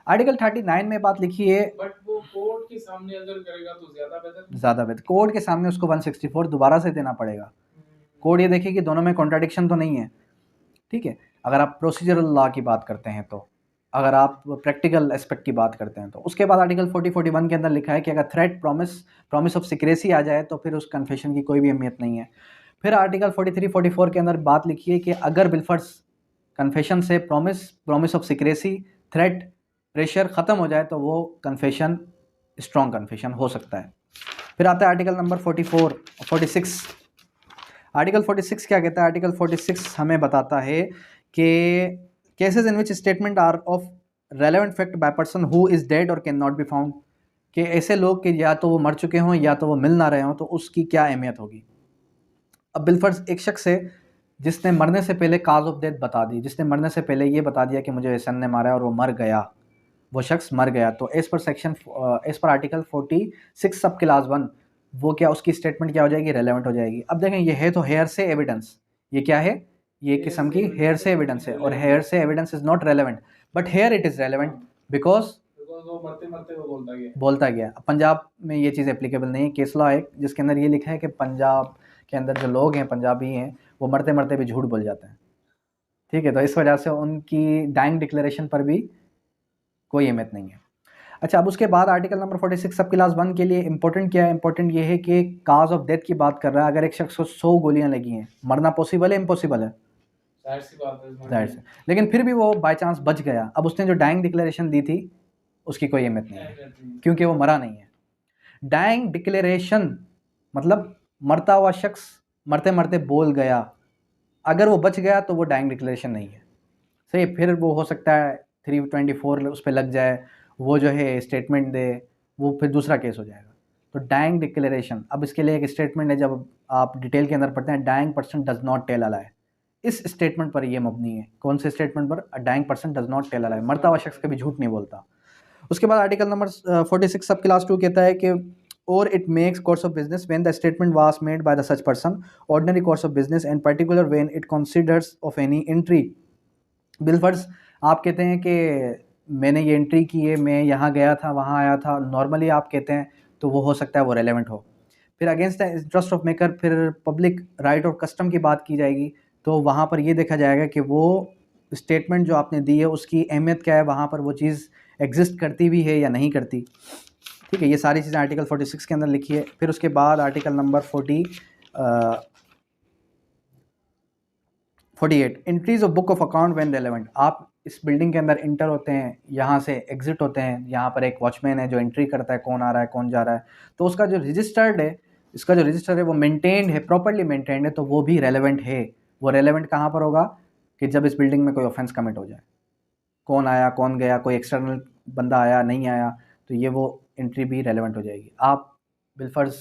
आर्टिकल 39 में बात लिखी है, बट वो कोर्ट के सामने अगर करेगा तो ज़्यादा बेहतर। ज़्यादा बेहतर। कोर्ट के सामने उसको 164 दोबारा से देना पड़ेगा। कोर्ट ये देखे कि दोनों में कॉन्ट्राडिक्शन तो नहीं है, ठीक है। अगर आप प्रोसीजरल लॉ की बात करते हैं, तो अगर आप प्रैक्टिकल एस्पेक्ट की बात करते हैं, तो उसके बाद आर्टिकल 40-41 के अंदर लिखा है कि अगर थ्रेट, प्रॉमिस ऑफ सिक्रेसी आ जाए तो फिर उस कन्फेशन की कोई भी अहमियत नहीं है। फिर आर्टिकल 43-44 के अंदर बात लिखी है कि अगर बिलफर्ज कन्फेशन से promise of secrecy, threat, pressure ख़त्म हो जाए तो वो कन्फेशन स्ट्रॉन्ग कन्फेशन हो सकता है। फिर आता है आर्टिकल नंबर 46। आर्टिकल 46 क्या कहता है? आर्टिकल 46 हमें बताता है कि cases in which statement are of relevant fact by person who is dead or can not be found, कि ऐसे लोग कि या तो वो मर चुके हों या तो वो मिल ना रहे हों, तो उसकी क्या अहमियत होगी। अब बिलफर्ज एक शख्स है जिसने मरने से पहले काज ऑफ डेथ बता दी, जिसने मरने से पहले ये बता दिया कि मुझे एहसन ने मारा और वो मर गया, वो शख्स मर गया, तो एज पर आर्टिकल 46 सब क्लास 1 वो क्या, उसकी स्टेटमेंट क्या हो जाएगी? रेलेवेंट हो जाएगी। अब देखें, ये है तो हेयर से एविडेंस, ये क्या है? ये किस्म की हेयर से एविडेंस है, और हेयर से evidence is not relevant, but here it is relevant because वो मरते मरते वो बोलता गया। अब पंजाब में ये चीज़ एप्लीकेबल नहीं है। केस लॉ है जिसके अंदर ये लिखा है कि पंजाब के अंदर जो लोग हैं, पंजाबी हैं, वो मरते मरते भी झूठ बोल जाते हैं, ठीक है। तो इस वजह से उनकी डाइंग डिक्लेरेशन पर भी कोई अहमियत नहीं है। अच्छा, अब उसके बाद आर्टिकल नंबर 46 सब क्लास 1 के लिए इंपॉर्टेंट क्या है? इंपॉर्टेंट ये है कि काज ऑफ डेथ की बात कर रहा है। अगर एक शख्स को 100 गोलियां लगी हैं, मरना पॉसिबल है? इम्पॉसिबल है, जाहिर सी बात है, जाहिर से। लेकिन फिर भी वो बाय चांस बच गया, अब उसने जो डाइंग डिक्लेरेशन दी थी उसकी कोई अहमियत नहीं है, क्योंकि वो मरा नहीं है। डाइंग डिक्लेरेशन मतलब मरता हुआ शख्स मरते मरते बोल गया, अगर वो बच गया तो वो डाइंग डिक्लेरेशन नहीं है, सही। फिर वो हो सकता है 324 उस पर लग जाए, वो जो है स्टेटमेंट दे, वो फिर दूसरा केस हो जाएगा। तो डाइंग डिक्लेरेशन, अब इसके लिए एक स्टेटमेंट है, जब आप डिटेल के अंदर पढ़ते हैं, dying person does not tell a lie, इस स्टेटमेंट पर ये मबनी है। कौन से स्टेटमेंट पर? Dying person does not tell a lie, मरता हुआ शख्स कभी झूठ नहीं बोलता। उसके बाद आर्टिकल नंबर 46 सब क्लास 2 कहता है कि और it makes course of business when the statement was made by the such person ordinary course of business and particular when it considers of any entry. बिलफर्ज आप कहते हैं कि मैंने ये एंट्री की है, मैं यहाँ गया था, वहाँ आया था, नॉर्मली आप कहते हैं, तो वो हो सकता है वो रेलेवेंट हो। फिर against the interest of maker, फिर पब्लिक राइट और कस्टम की बात की जाएगी, तो वहाँ पर ये देखा जाएगा कि वो स्टेटमेंट जो आपने दी है उसकी अहमियत क्या है, वहाँ पर वो चीज़ एग्जिस्ट करती भी है या नहीं करती, ठीक है। ये सारी चीज़ें आर्टिकल 46 के अंदर लिखी है। फिर उसके बाद article number 48 entries of book of account when relevant. आप इस बिल्डिंग के अंदर इंटर होते हैं, यहाँ से एग्जिट होते हैं, यहाँ पर एक वॉचमैन है जो एंट्री करता है, कौन आ रहा है कौन जा रहा है, तो उसका जो रजिस्टर्ड है, इसका जो रजिस्टर है वो मेंटेन्ड है, प्रॉपर्ली मेंटेन्ड है, तो वो भी रेलेवेंट है। वो रेलेवेंट कहाँ पर होगा? कि जब इस बिल्डिंग में कोई ऑफेंस कमिट हो जाए, कौन आया कौन गया, कोई एक्सटर्नल बंदा आया नहीं आया, तो ये वो एंट्री भी रेलेवेंट हो जाएगी। आप बिलफर्ज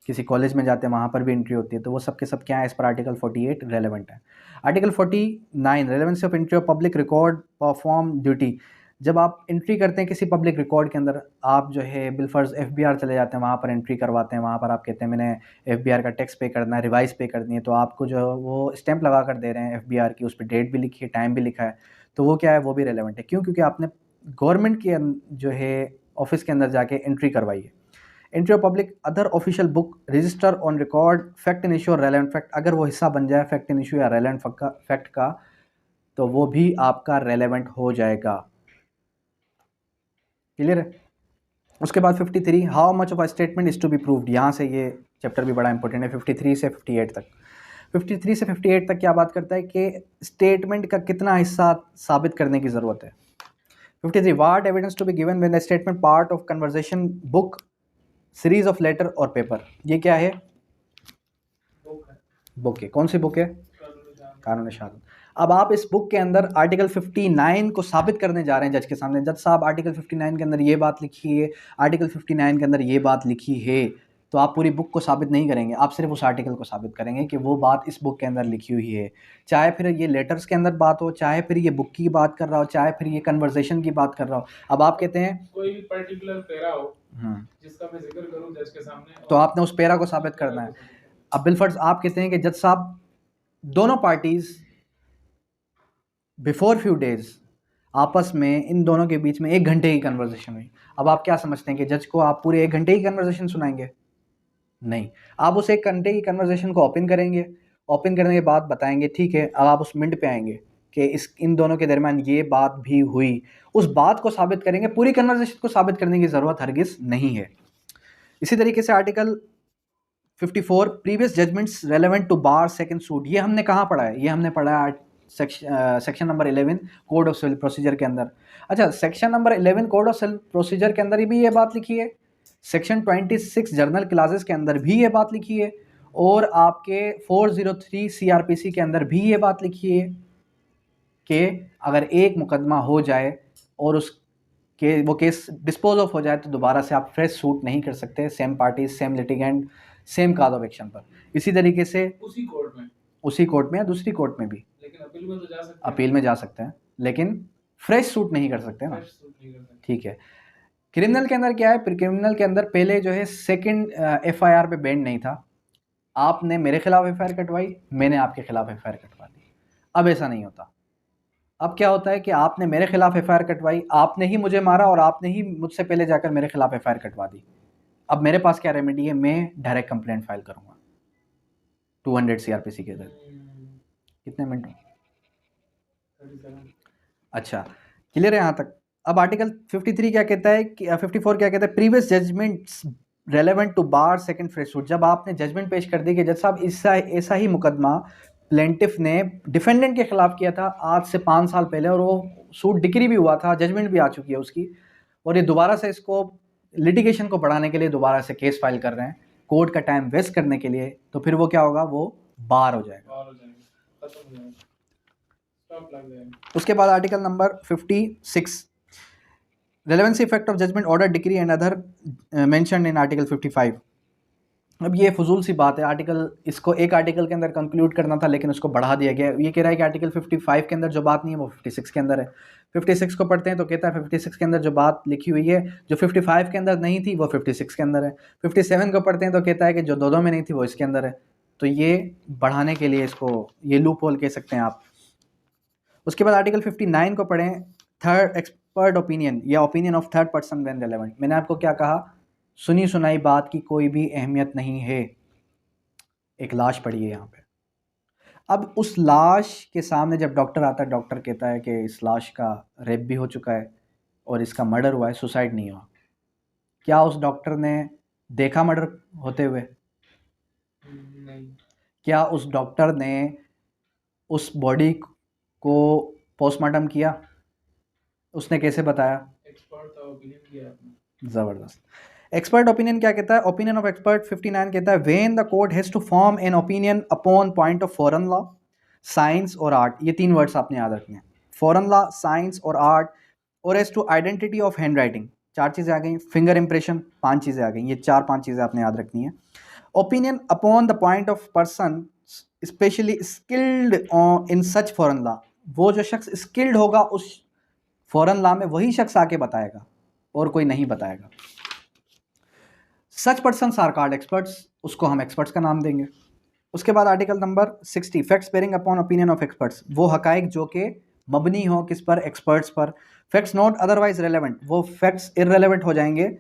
किसी कॉलेज में जाते हैं, वहाँ पर भी एंट्री होती है, तो वो सब के सब क्या है? इस पर आर्टिकल 48 रेलेवेंट है। Article 49 relevancy of entry of public record perform duty. जब आप एंट्री करते हैं किसी पब्लिक रिकॉर्ड के अंदर, आप जो है बिलफर्ज FBR चले जाते हैं, वहाँ पर एंट्री करवाते हैं, वहाँ पर आप कहते हैं मैंने FBR का टैक्स पे करना है, रिवाइज पे करनी है, तो आपको जो वो स्टैंप लगा कर दे रहे हैं FBR की, उस पर डेट भी लिखी है, टाइम भी लिखा है, तो वो क्या है? वो भी रेलेवेंट है। क्यों? क्योंकि आपने गवर्नमेंट के जो है ऑफिस के अंदर जाके एंट्री करवाई है। Entry of public other official book register on record fact in issue और रेलेवेंट फैक्ट, अगर वो हिस्सा बन जाए फैक्ट इन इशू या रेलेवेंट फैक्ट का, तो वो भी आपका रेलेवेंट हो जाएगा। क्लियर है? उसके बाद 53 how much of a statement is to be proved. यहाँ से ये चैप्टर भी बड़ा इंपॉर्टेंट है, 53 से 58 तक। 53 से 58 तक क्या बात करता है कि स्टेटमेंट का कितना हिस्सा साबित करने की ज़रूरत है। 53 what evidence to be given when the statement part of conversation book series of letter or paper. ये क्या है? बुक है। कौन सी बुक है? कानून शहादत। अब आप इस बुक के अंदर आर्टिकल 59 को साबित करने जा रहे हैं जज के सामने। जज साहब आर्टिकल 59 के अंदर ये बात लिखी है, आर्टिकल 59 के अंदर ये बात लिखी है। तो आप पूरी बुक को साबित नहीं करेंगे, आप सिर्फ उस आर्टिकल को साबित करेंगे कि वो बात इस बुक के अंदर लिखी हुई है। चाहे फिर ये लेटर्स के अंदर बात हो, चाहे फिर ये बुक की बात कर रहा हो, चाहे फिर ये कन्वर्सेशन की बात कर रहा हो। अब आप कहते हैं कोई भी पर्टिकुलर पैरा हो जिसका मैं जिक्र करूं जज के सामने, तो आपने उस पैरा को साबित करना है। अब बिलफर्ज आप कहते हैं कि जज साहब दोनों पार्टीज बिफोर फ्यू डेज आपस में इन दोनों के बीच में 1 घंटे की कन्वर्सेशन हुई। अब आप क्या समझते हैं कि जज को आप पूरे 1 घंटे की कन्वर्सेशन सुनाएंगे? नहीं, आप उस 1 घंटे की कन्वर्सेशन को ओपन करेंगे, ओपन करने के बाद बताएंगे ठीक है। अब आप उस मिनट पे आएंगे कि इन दोनों के दरमियान ये बात भी हुई, उस बात को साबित करेंगे। पूरी कन्वर्सेशन को साबित करने की ज़रूरत हरगिज़ नहीं है। इसी तरीके से article 54 previous judgments relevant to bar second suit. ये हमने कहाँ पढ़ा है? ये हमने पढ़ा है section number 11 code of civil procedure के अंदर। अच्छा, section number 11 code of civil procedure के अंदर भी ये बात लिखी है, सेक्शन 26 जर्नल क्लासेस के अंदर भी ये बात लिखी है, और आपके 403 सीआरपीसी के अंदर भी ये बात लिखी है कि अगर एक मुकदमा हो जाए और उसके वो केस डिस्पोज ऑफ हो जाए तो दोबारा से आप फ्रेश सूट नहीं कर सकते, same party same litigant same cause of action पर। इसी तरीके से उसी कोर्ट में या दूसरी कोर्ट में भी, लेकिन अपील में तो जा सकते हैं, अपील में जा सकते हैं, लेकिन फ्रेश सूट नहीं कर सकते ना। ठीक है। क्रिमिनल के अंदर क्या है? क्रिमिनल के अंदर पहले जो है सेकंड एफआईआर पे बैंड नहीं था। आपने मेरे खिलाफ एफआईआर कटवाई, मैंने आपके खिलाफ एफआईआर कटवा दी। अब ऐसा नहीं होता। अब क्या होता है कि आपने मेरे खिलाफ एफआईआर कटवाई, आपने ही मुझे मारा और आपने ही मुझसे पहले जाकर मेरे खिलाफ एफआईआर कटवा दी। अब मेरे पास क्या रेमेडी है? मैं डायरेक्ट कंप्लेंट फाइल करूंगा 200 सीआरपीसी के तहत। कितने मिनट? अच्छा, क्लियर है यहाँ तक? अब आर्टिकल 53 क्या कहता है कि 54 क्या कहता है? Previous judgments relevant to bar second fresh suit. जब आपने जजमेंट पेश कर दी कि जज साहब ऐसा ही मुकदमा प्लेंटिफ ने डिफेंडेंट के खिलाफ किया था आज से 5 साल पहले, और वो सूट डिक्री भी हुआ था, जजमेंट भी आ चुकी है उसकी, और ये दोबारा से इसको लिटिगेशन को बढ़ाने के लिए दोबारा से केस फाइल कर रहे हैं कोर्ट का टाइम वेस्ट करने के लिए, तो फिर वो क्या होगा? वो बार हो जाएगा। उसके बाद article number 56 relevancy effect of judgment order decree and other mentioned in article 55। अब ये फजूल सी बात है, आर्टिकल इसको एक आर्टिकल के अंदर कंक्लूड करना था लेकिन उसको बढ़ा दिया गया। ये कह रहा है कि आर्टिकल 55 के अंदर जो बात नहीं है वो 56 के अंदर है। 56 को पढ़ते हैं तो कहता है 56 के अंदर जो बात लिखी हुई है जो 55 के अंदर नहीं थी वो 56 के अंदर है। 57 को पढ़ते हैं तो कहता है कि जो दो में नहीं थी वो इसके अंदर है। तो ये बढ़ाने के लिए इसको ये लूप होल कह सकते हैं आप। उसके बाद आर्टिकल 59 को पढ़ें, थर्ड एक्सपर्ट ओपिनियन या opinion of third person when relevant. मैंने आपको क्या कहा? सुनी सुनाई बात की कोई भी अहमियत नहीं है। एक लाश पड़ी है यहाँ पे, अब उस लाश के सामने जब डॉक्टर आता है, डॉक्टर कहता है कि इस लाश का रेप भी हो चुका है और इसका मर्डर हुआ है, सुसाइड नहीं हुआ। क्या उस डॉक्टर ने देखा मर्डर होते हुए? नहीं। क्या उस डॉक्टर ने उस बॉडी को पोस्टमार्टम किया? उसने कैसे बताया? एक्सपर्ट था, ओपिनियन किया आपने। ज़बरदस्त। एक्सपर्ट ओपिनियन क्या कहता है? ओपिनियन ऑफ एक्सपर्ट 59 कहता है when the court has to form an opinion upon point of foreign law, science और आर्ट। ये 3 वर्ड्स आपने याद रखने हैं, फॉरेन लॉ, साइंस और आर्ट, और as to identity of hand writing. 4 चीज़ें आ गई। फिंगर इंप्रेशन 5 चीज़ें आ गई। ये 4-5 चीज़ें आपने याद रखनी है। Opinion upon the point of person specially skilled in such foreign law. वो जो शख्स स्किल्ड होगा उस फॉरेन लॉ में वही शख्स आके बताएगा और कोई नहीं बताएगा। Such person are called experts, उसको हम एक्सपर्ट्स का नाम देंगे। उसके बाद article number 60 facts bearing upon opinion of experts. वो हकाइक जो कि मबनी हो किस पर? एक्सपर्ट्स पर। फैक्ट्स नॉट अदरवाइज रेलेवेंट, वो फैक्ट्स इररेलेवेंट हो जाएंगे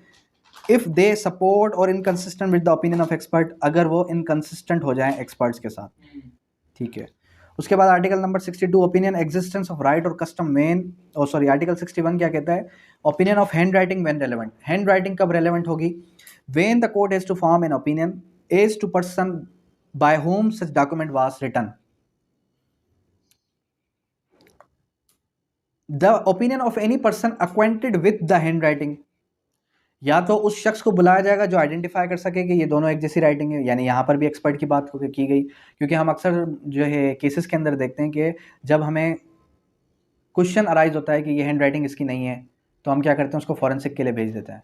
इफ़ दे सपोर्ट और inconsistent with the opinion of expert, अगर वो इनकंसिस्टेंट हो जाएं एक्सपर्ट्स के साथ। ठीक है। उसके बाद article number 62 opinion existence of right और कस्टम मेन, आर्टिकल 61 क्या कहता है? Opinion of hand writing when relevant. Hand writing कब रेलेवेंट होगी? When the court has to form an opinion as to person by whom such document was written. The opinion of any person acquainted with the handwriting. या तो उस शख्स को बुलाया जाएगा जो आइडेंटिफाई कर सके कि ये दोनों एक जैसी राइटिंग है, यानी यहाँ पर भी एक्सपर्ट की बात की गई, क्योंकि हम अक्सर जो है केसेस के अंदर देखते हैं कि जब हमें क्वेश्चन अराइज होता है कि ये हैंड राइटिंग इसकी नहीं है, तो हम क्या करते हैं, उसको फॉरेंसिक के लिए भेज देते हैं।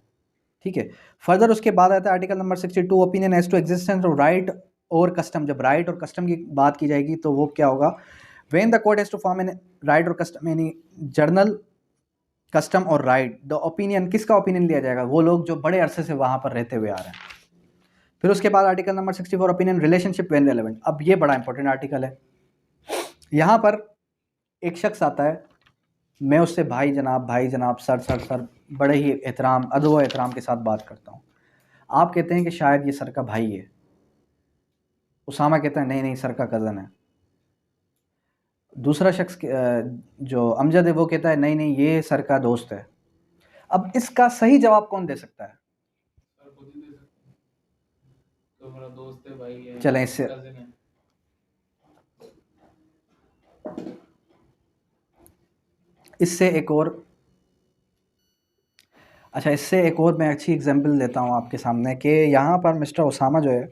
ठीक है, फर्दर उसके बाद आता है article number 62, opinion as to existence of right और कस्टम। जब राइट और कस्टम की बात की जाएगी तो वो क्या होगा, when the court has to form an right और कस्टम यानी जर्नल कस्टम और राइट, द ओपिनियन, किसका ओपिनियन लिया जाएगा, वो लोग जो बड़े अरसे से वहाँ पर रहते हुए आ रहे हैं। फिर उसके बाद article number 64, opinion relationship when relevant. अब ये बड़ा इंपॉर्टेंट आर्टिकल है। यहाँ पर एक शख्स आता है, मैं उससे भाई जनाब, सर, बड़े ही एहतराम, अदब व एहतराम के साथ बात करता हूँ। आप कहते हैं कि शायद ये सर का भाई है, उसामा कहता है नहीं सर का कज़न है। दूसरा शख्स जो अमजद है वो कहता है नहीं ये सर का दोस्त है। अब इसका सही जवाब कौन दे सकता है? सर खुद ही दे सकते हैं, तो मेरा दोस्त है, भाई है, चलें इससे कजिन है। इससे एक और मैं अच्छी एग्जांपल देता हूँ आपके सामने कि यहाँ पर मिस्टर उसामा जो है,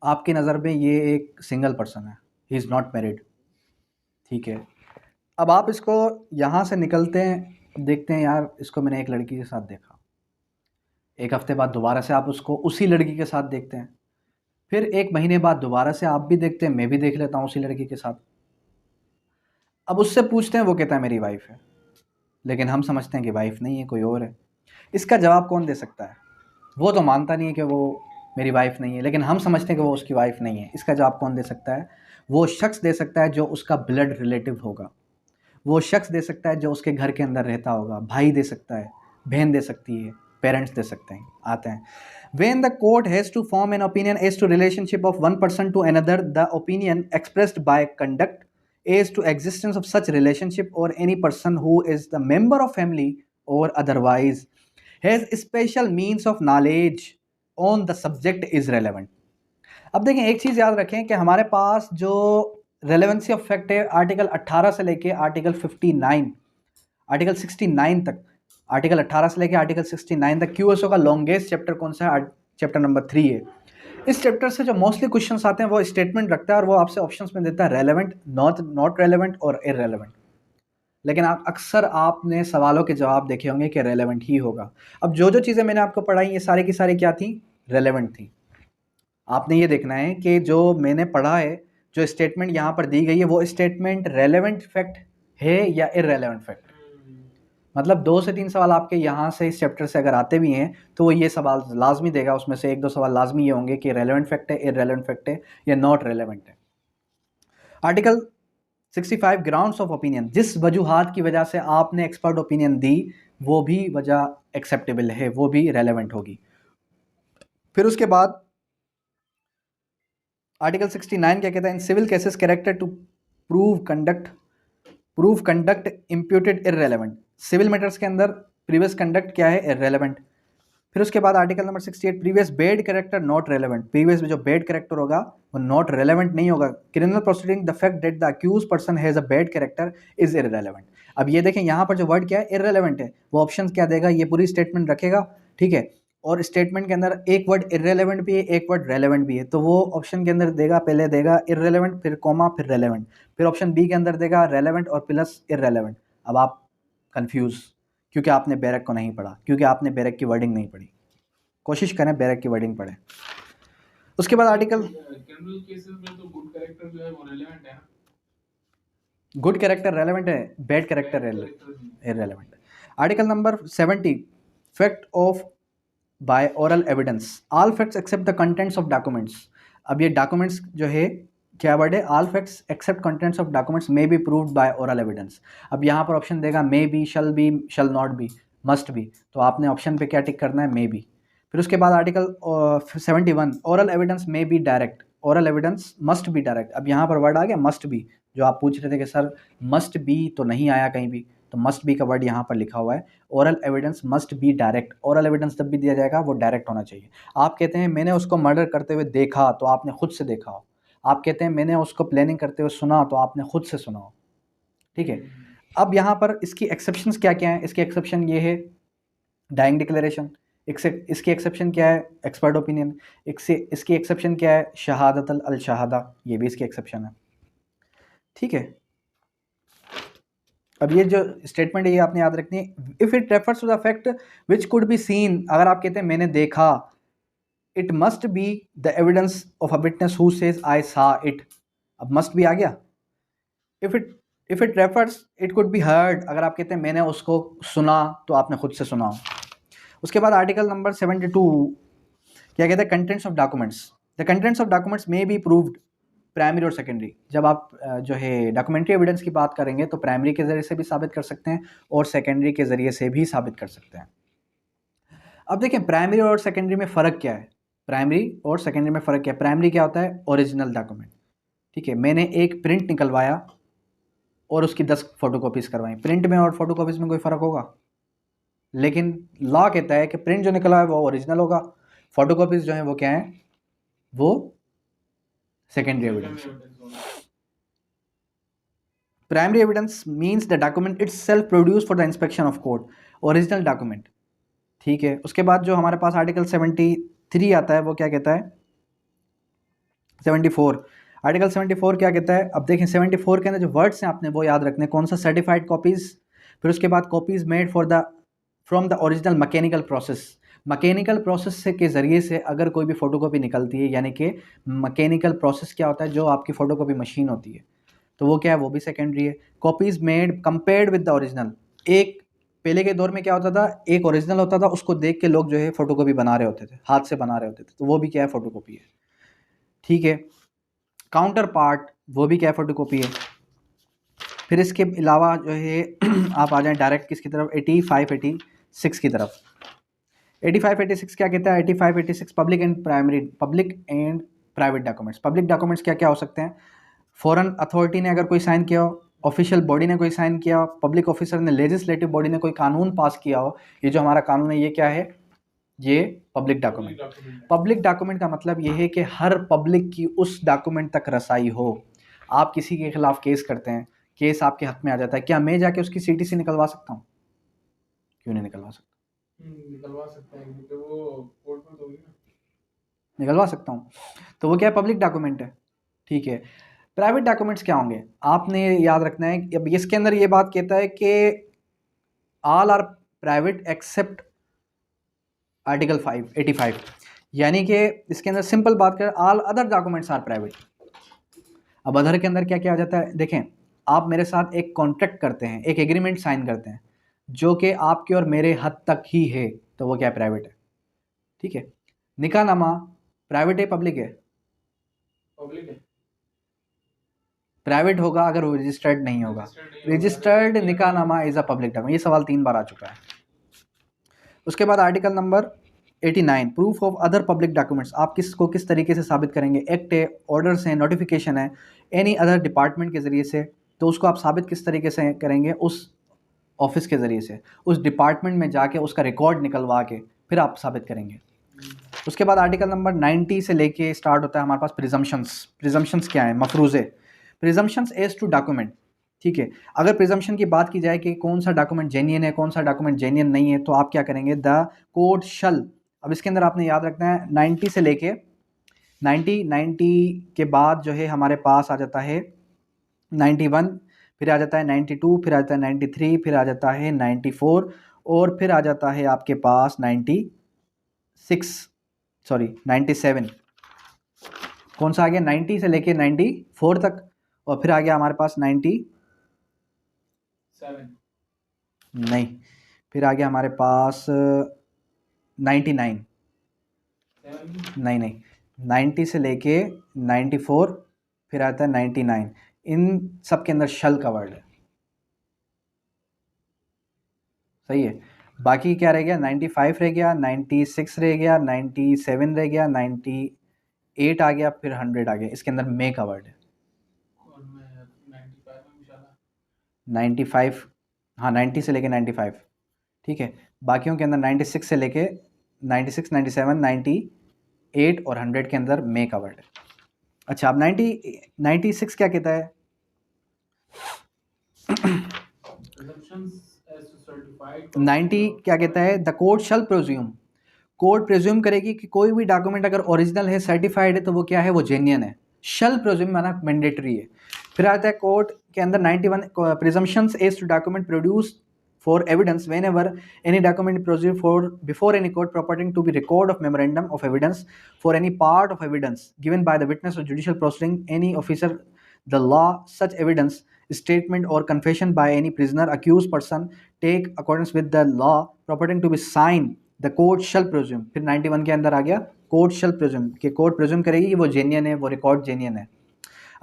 आपकी नज़र में ये एक सिंगल पर्सन है, ही इज़ नॉट मैरिड। ठीक है, अब आप इसको यहाँ से निकलते हैं, देखते हैं यार इसको मैंने एक लड़की के साथ देखा, एक हफ्ते बाद दोबारा से आप उसको उसी लड़की के साथ देखते हैं, फिर एक महीने बाद दोबारा से आप भी देखते हैं, मैं भी देख लेता हूँ उसी लड़की के साथ। अब उससे पूछते हैं, वो कहता है मेरी वाइफ है, लेकिन हम समझते हैं कि वाइफ नहीं है, कोई और है। इसका जवाब कौन दे सकता है? वो तो मानता नहीं है कि वो मेरी वाइफ नहीं है, लेकिन हम समझते हैं कि वो उसकी वाइफ नहीं है। इसका जवाब कौन दे सकता है? वो शख्स दे सकता है जो उसका ब्लड रिलेटिव होगा, वो शख्स दे सकता है जो उसके घर के अंदर रहता होगा, भाई दे सकता है, बहन दे सकती है, पेरेंट्स दे सकते हैं। आते हैं, when the court has to form an opinion as to relationship of one person to another, the opinion expressed by conduct as to existence of such relationship or any person who is the member of family or otherwise has special means of knowledge on the subject is relevant. अब देखें, एक चीज़ याद रखें कि हमारे पास जो relevancy of fact है, article 18 से लेके आर्टिकल 69 तक, आर्टिकल 18 से लेके आर्टिकल 69 तक क्यूएसओ का लॉन्गेस्ट चैप्टर कौन सा है? चैप्टर नंबर 3 है। इस चैप्टर से जो मोस्टली क्वेश्चंस आते हैं वो स्टेटमेंट रखता है और वो आपसे ऑप्शंस में देता है रेलेवेंट, नॉट रेलेवेंट और इररेलेवेंट। लेकिन अक्सर आपने सवालों के जवाब देखे होंगे कि रेलेवेंट ही होगा। अब जो चीज़ें मैंने आपको पढ़ाई ये सारी की सारी क्या थी? रेलेवेंट थी। आपने ये देखना है कि जो मैंने पढ़ा है, जो स्टेटमेंट यहाँ पर दी गई है, वो स्टेटमेंट रेलेवेंट फैक्ट है या इररेलेवेंट फैक्ट। मतलब 2 से 3 सवाल आपके यहाँ से इस चैप्टर से अगर आते भी हैं तो वो ये सवाल लाजमी देगा, उसमें से 1-2 सवाल लाजमी ये होंगे कि रेलेवेंट फैक्ट है, इररेलेवेंट फैक्ट है या नॉट रेलेवेंट है। Article 65, grounds of opinion. जिस वजूहात की वजह से आपने एक्सपर्ट ओपिनियन दी वो भी वजह एक्सेप्टेबल है, वो भी रेलेवेंट होगी। फिर उसके बाद आर्टिकल 69 क्या कहता है? In civil cases character to prove conduct imputed irrelevant. Civil matters के अंदर प्रीवियस कंडक्ट क्या है? इररेलेवेंट। फिर उसके बाद article number 68, previous bad character not relevant. Previous जो बैड कैरेक्टर होगा वो नॉट रेलेवेंट नहीं होगा। Criminal proceeding, the fact that the accuse person has a bad character is irrelevant. अब ये देखें यहाँ पर जो वर्ड क्या है? इररेलेवेंट है। वो ऑप्शन क्या देगा? ये पूरी स्टेटमेंट रखेगा, ठीक है, और स्टेटमेंट के अंदर एक वर्ड इररेलेवेंट भी है, एक वर्ड रेलेवेंट भी है, तो वो ऑप्शन के अंदर देगा, पहले देगा इररेलेवेंट, फिर कॉमा, फिर रेलेवेंट, फिर ऑप्शन बी के अंदर देगा रेलेवेंट और प्लस इररेलेवेंट। अब आप कंफ्यूज, क्योंकि आपने बैरक को नहीं पढ़ा, क्योंकि आपने बैरक की वर्डिंग नहीं पढ़ी। कोशिश करें बैरक की वर्डिंग पढ़ें। उसके बाद आर्टिकल क्रिमिनल केसेस में तो गुड कैरेक्टर जो है वो रेलेवेंट है ना? गुड कैरेक्टर रेलेवेंट है, बैड कैरेक्टर इररेलेवेंट है। Article number 70, fact of by oral evidence. All facts except the contents of documents. अब ये डॉक्यूमेंट्स जो है क्या वर्ड है? All facts except contents of documents may be proved by oral evidence. अब यहाँ पर ऑप्शन देगा may be, shall not be, must be, तो आपने ऑप्शन पे क्या टिक करना है? May be. फिर उसके बाद article 71, oral evidence may be direct, oral evidence must be direct. अब यहाँ पर वर्ड आ गया मस्ट बी, जो आप पूछ रहे थे कि सर मस्ट बी तो नहीं आया कहीं भी, तो मस्ट बी का वर्ड यहाँ पर लिखा हुआ है। Oral evidence must be direct, oral evidence जब भी दिया जाएगा वो डायरेक्ट होना चाहिए। आप कहते हैं मैंने उसको मर्डर करते हुए देखा, तो आपने खुद से देखा हो। आप कहते हैं मैंने उसको प्लानिंग करते हुए सुना, तो आपने खुद से सुना हो। ठीक है, अब यहाँ पर इसकी एक्सेप्शंस क्या क्या हैं? इसके एक्सेप्शन ये है डाइंग डिक्लेरेशन, इसकी एक्सेप्शन क्या है? एक्सपर्ट ओपिनियन, इसकी एक्सेप्शन क्या है? शहादत अल शहादा, ये भी इसकी एक्सेप्शन है। ठीक है, अब ये जो स्टेटमेंट है ये आपने याद रखनी है। If it refers to the fact which could be seen, अगर आप कहते हैं मैंने देखा, it must be the evidence of a witness who says I saw it. अब मस्ट भी आ गया। If it refers it could be heard, अगर आप कहते हैं मैंने उसको सुना, तो आपने खुद से सुना। उसके बाद आर्टिकल नंबर 72 क्या कहते हैं? Contents of documents. The contents of documents may be proved primary और सेकेंडरी। जब आप जो है डॉक्यूमेंट्री एविडेंस की बात करेंगे तो प्राइमरी के ज़रिए से भी साबित कर सकते हैं और सेकेंडरी के ज़रिए से भी साबित कर सकते हैं। अब देखें प्राइमरी और सेकेंडरी में फ़र्क क्या है। प्राइमरी और सेकेंडरी में फ़र्क क्या है? प्राइमरी क्या होता है? Original document. ठीक है, मैंने एक प्रिंट निकलवाया और उसकी 10 फोटोकॉपीज़ करवाई। प्रिंट में और फोटोकॉपीज़ में कोई फ़र्क होगा? लेकिन लॉ कहता है कि प्रिंट जो निकला है वो ओरिजिनल होगा, फोटोकॉपीज़ जो हैं वो क्या हैं? वो secondary evidence. Primary evidence means the document it's self produce for the inspection of court, original document. ठीक है, उसके बाद जो हमारे पास आर्टिकल 73 आता है वो क्या कहता है? 74, आर्टिकल 74 क्या कहता है? अब देखें 74 के अंदर जो वर्ड्स हैं आपने वो याद रखने। कौन सा? सर्टिफाइड कॉपीज़, फिर उसके बाद copies made for the from the original mechanical process. Mechanical process से के ज़रिए से अगर कोई भी फ़ोटोकॉपी निकलती है, यानी कि मैकेनिकल प्रोसेस क्या होता है? जो आपकी फ़ोटोकॉपी मशीन होती है, तो वो क्या है? वो भी सेकेंडरी है। Copies made compared with the original, एक पहले के दौर में क्या होता था? एक ओरिजिनल होता था, उसको देख के लोग जो है फ़ोटोकॉपी बना रहे होते थे, हाथ से बना रहे होते थे, तो वो भी क्या है? फ़ोटोकॉपी है। ठीक है, काउंटर पार्ट, वो भी क्या है? फ़ोटोकॉपी है। फिर इसके अलावा जो है आप आ जाएं डायरेक्ट किसकी तरफ? 85 86 की तरफ। 85 86 क्या कहता है? 85 86 public and private documents. Public documents क्या क्या हो सकते हैं? फॉरेन अथॉरिटी ने अगर कोई साइन किया हो, ऑफिशियल बॉडी ने कोई साइन किया हो, पब्लिक ऑफिसर ने, लेजिस्लेटिव बॉडी ने कोई कानून पास किया हो, ये जो हमारा कानून है ये क्या है? ये पब्लिक डॉक्यूमेंट। पब्लिक डॉक्यूमेंट का मतलब ये है कि हर पब्लिक की उस डॉक्यूमेंट तक रसाई हो। आप किसी के खिलाफ केस करते हैं, केस आपके हक में आ जाता है, क्या मैं जाके उसकी CTC निकलवा सकता हूँ? क्यों नहीं निकलवा सकता? निकलवा सकते हैं क्योंकि वो कोर्ट में तो होगी ना। निकलवा सकता हूँ, तो वो क्या है? पब्लिक डॉक्यूमेंट है। ठीक है, प्राइवेट डॉक्यूमेंट्स क्या होंगे? आपने याद रखना है। अब इसके अंदर ये बात कहता है कि all are private except article 85, यानी कि इसके अंदर सिंपल बात करें, all other documents are private. अब अदर के अंदर क्या क्या आ जाता है? देखें, आप मेरे साथ एक कॉन्ट्रैक्ट करते हैं, एक एग्रीमेंट साइन करते हैं, जो कि आपके और मेरे हद तक ही है, तो वो क्या है? प्राइवेट है। ठीक है, निकाहनामा प्राइवेट है पब्लिक है? पब्लिक है। प्राइवेट होगा अगर वो रजिस्टर्ड नहीं होगा। Registered nikahnama is a public document. ये सवाल 3 बार आ चुका है। उसके बाद article number 89 proof of other public documents. आप किसको किस तरीके से साबित करेंगे? एक्ट है, ऑर्डर्स हैं, नोटिफिकेशन है, एनी अदर डिपार्टमेंट के ज़रिए से, तो उसको आप साबित किस तरीके से करेंगे? उस ऑफिस के ज़रिए से, उस डिपार्टमेंट में जाके उसका रिकॉर्ड निकलवा के फिर आप साबित करेंगे। उसके बाद आर्टिकल नंबर 90 से लेके स्टार्ट होता है हमारे पास प्रिजम्पशंस। प्रिजम्पशंस क्या है? मफरूज़े। Presumptions as to document. ठीक है, अगर प्रिजम्पशन की बात की जाए कि कौन सा डॉक्यूमेंट जेन्युइन है, कौन सा डॉक्यूमेंट जेन्युइन नहीं है, तो आप क्या करेंगे? द कोड शल। अब इसके अंदर आपने याद रखना है 90 से लेके 90 के बाद जो है हमारे पास आ जाता है 91, फिर आ जाता है 92, फिर आ जाता है 93, फिर आ जाता है 94 और फिर आ जाता है आपके पास 97। कौन सा आ गया? 90 से लेके 94 तक, और फिर आ गया हमारे पास 97 नहीं, फिर आ गया हमारे पास 99 नहीं 90 से लेके 94, फिर आता है 99। इन सब के अंदर शल का वर्ड है। सही है, बाकी क्या रह गया? 95 रह गया, 96 रह गया, 97 रह गया, 98 आ गया, फिर 100 आ गया। इसके अंदर मे का वर्ड है। 95 हाँ 90 से लेके 95, ठीक है। बाकियों के अंदर 96 से लेके 96, 97, 98 और 100 के अंदर मे कवर्ड है। अच्छा, अब 96 क्या कहता है? Presumptions as to certified 90 क्या कहता है? द कोर्ट शल प्रोज्यूम, कोर्ट प्रेज्यूम करेगी कि कोई भी डॉक्यूमेंट अगर ओरिजिनल है, सर्टिफाइड है, तो वो क्या है? वो जेन्युइन है। शल प्रेज्यूम माना मैंडेटरी है। फिर आता है कोर्ट के अंदर 91 presumptions as to document produce for evidence whenever any document produced for before any court purporting to be record of memorandum of evidence for any part of evidence given by the witness or judicial proceeding any officer the law such evidence statement or confession by any prisoner accused person take accordance with the law purporting to be signed the court shall presume. फिर 91 के अंदर आ गया court shall प्रोज्यूम कि court प्रोज्यूम करेगी कि वो genuine है, वो रिकॉर्ड जेन्युइन है।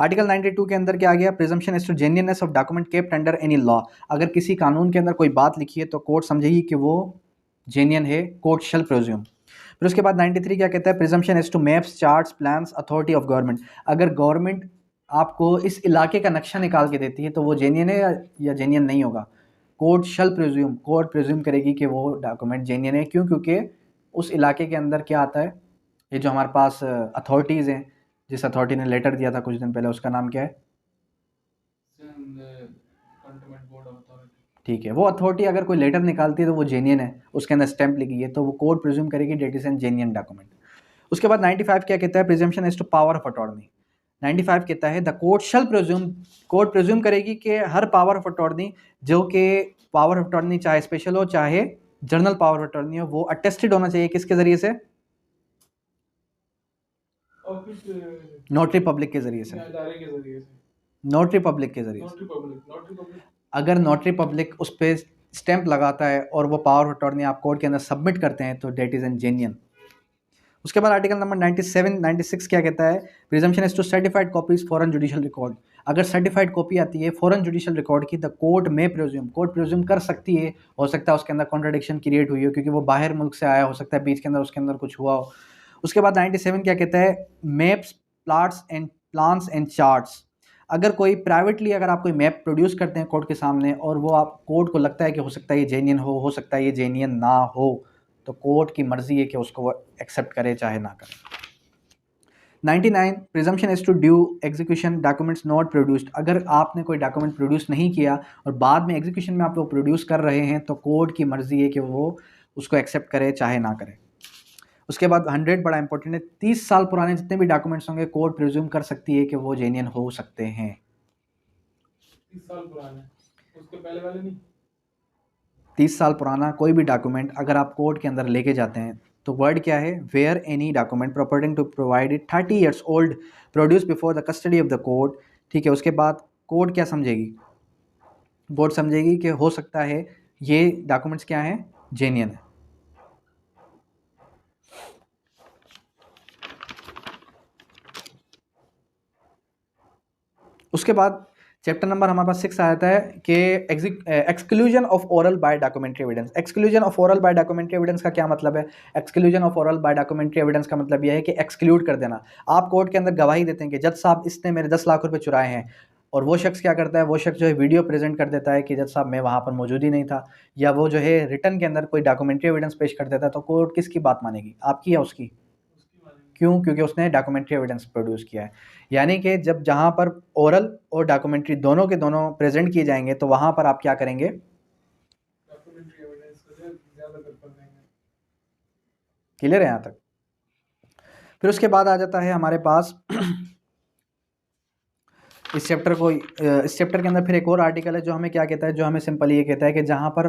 आर्टिकल 92 के अंदर क्या आ गया? Presumption as to genuineness of document kept under any law. अगर किसी कानून के अंदर कोई बात लिखी है तो कोर्ट समझेगी कि वो जेन्युइन है, कोर्ट शल प्रोज्यूम। फिर उसके बाद 93 क्या कहता है? Presumption as to maps, charts, plans, authority of government. अगर गवर्नमेंट आपको इस इलाके का नक्शा निकाल के देती है तो वो जेन्युइन है या जेन्युइन नहीं होगा। Court shall presume, court presume करेगी कि वो डॉक्यूमेंट जेन्युइन है। क्यों? क्योंकि उस इलाके के अंदर क्या आता है? ये जो हमारे पास अथॉरिटीज़ हैं, जिस अथॉरिटी ने लेटर दिया था कुछ दिन पहले, उसका नाम क्या है? Cantonment board of authority. ठीक है, वो अथॉरिटी अगर कोई लेटर निकालती है तो वो जेन्युइन है, उसके अंदर स्टैंप लिखी है, तो वो कोर्ट प्रिज्यूम करेगी that is an genuine document. उसके बाद 95 क्या कहता है? Presumption as to power of attorney. 95 कहता है the court shall presume, court presume करेगी कि हर पावर ऑफ अटॉर्नी, जो कि पावर ऑफ अटॉर्नी चाहे स्पेशल हो चाहे जनरल पावर ऑफ अटॉर्नी हो, वो अटेस्टेड होना चाहिए किसके जरिए से? नोटरी पब्लिक के जरिए से, नोटरी पब्लिक के जरिए से। अगर नोटरी पब्लिक उस पर स्टैंप लगाता है और वो पावर ऑफ अटॉर्नी आप कोर्ट के अंदर सबमिट करते हैं तो डेट इज एन जेन्युइन। उसके बाद आर्टिकल नंबर 97, 96 क्या कहता है? Presumption is to certified copies foreign judicial record. अगर सर्टिफाइड कॉपी आती है फॉरेन जुडिशियल रिकॉर्ड की, the court may presume, court presume कर सकती है, हो सकता है उसके अंदर कॉन्ट्रडिक्शन क्रिएट हुई हो क्योंकि वो बाहर मुल्क से आया, हो सकता है बीच के अंदर उसके अंदर कुछ हुआ हो। उसके बाद 97 क्या कहता है? Maps, plots and plans and charts. अगर कोई प्राइवेटली अगर आप कोई मैप प्रोड्यूस करते हैं कोर्ट के सामने और वो आप कोर्ट को लगता है कि हो सकता है ये जेन्युइन हो सकता है ये जेन्युइन ना हो, तो कोर्ट की मर्जी है कि उसको वो एक्सेप्ट करे चाहे ना करे। 99 presumption is to due execution documents not produced. अगर आपने कोई डॉक्यूमेंट प्रोड्यूस नहीं किया और बाद में एग्जीक्यूशन में आप वो प्रोड्यूस कर रहे हैं तो कोर्ट की मर्जी है कि वो उसको एक्सेप्ट करे चाहे ना करे। उसके बाद 100 बड़ा इंपॉर्टेंट है, 30 साल पुराने जितने भी डॉक्यूमेंट्स होंगे कोर्ट प्रिज्यूम कर सकती है कि वो जेन्युइन हो सकते हैं। 30 साल पुराने, उसके पहले वाले नहीं। 30 साल पुराना कोई भी डॉक्यूमेंट अगर आप कोर्ट के अंदर लेके जाते हैं तो वर्ड क्या है? Where any document purporting to provided 30 years old produce before the custody of the court. ठीक है, उसके बाद कोर्ट क्या समझेगी? कोर्ट समझेगी कि हो सकता है ये डॉक्यूमेंट्स क्या हैं? जेन्युइन है। उसके बाद चैप्टर नंबर हमारे पास 6 आ जाता है कि exclusion of oral by documentary evidence. Exclusion of oral by documentary evidence का क्या मतलब है? Exclusion of oral by documentary evidence का मतलब यह है कि एक्सक्लूड कर देना। आप कोर्ट के अंदर गवाही देते हैं कि जज साहब इसने मेरे 10 लाख रुपए चुराए हैं, और वो शख्स क्या करता है? वो शख्स जो है वीडियो प्रेजेंट कर देता है कि जज साहब मैं वहाँ पर मौजूद ही नहीं था, या वो जो है रिटर्न के अंदर कोई डॉक्यूमेंट्री एविडेंस पेश कर देता है, तो कोर्ट किसकी बात मानेगी? आपकी या उसकी? क्यों? क्योंकि उसने डॉक्यूमेंट्री एविडेंस प्रोड्यूस किया है। यानी कि जब जहाँ पर ओरल और डॉक्यूमेंट्री दोनों के दोनों प्रेजेंट किए जाएंगे तो वहाँ पर आप क्या करेंगे? डॉक्यूमेंट्री एविडेंस को ज़्यादा प्रेफर करेंगे। क्लियर है यहाँ तक? फिर उसके बाद आ जाता है हमारे पास इस चैप्टर के अंदर फिर एक और आर्टिकल है जो हमें क्या कहता है? जो हमें सिंपल ये कहता है कि जहाँ पर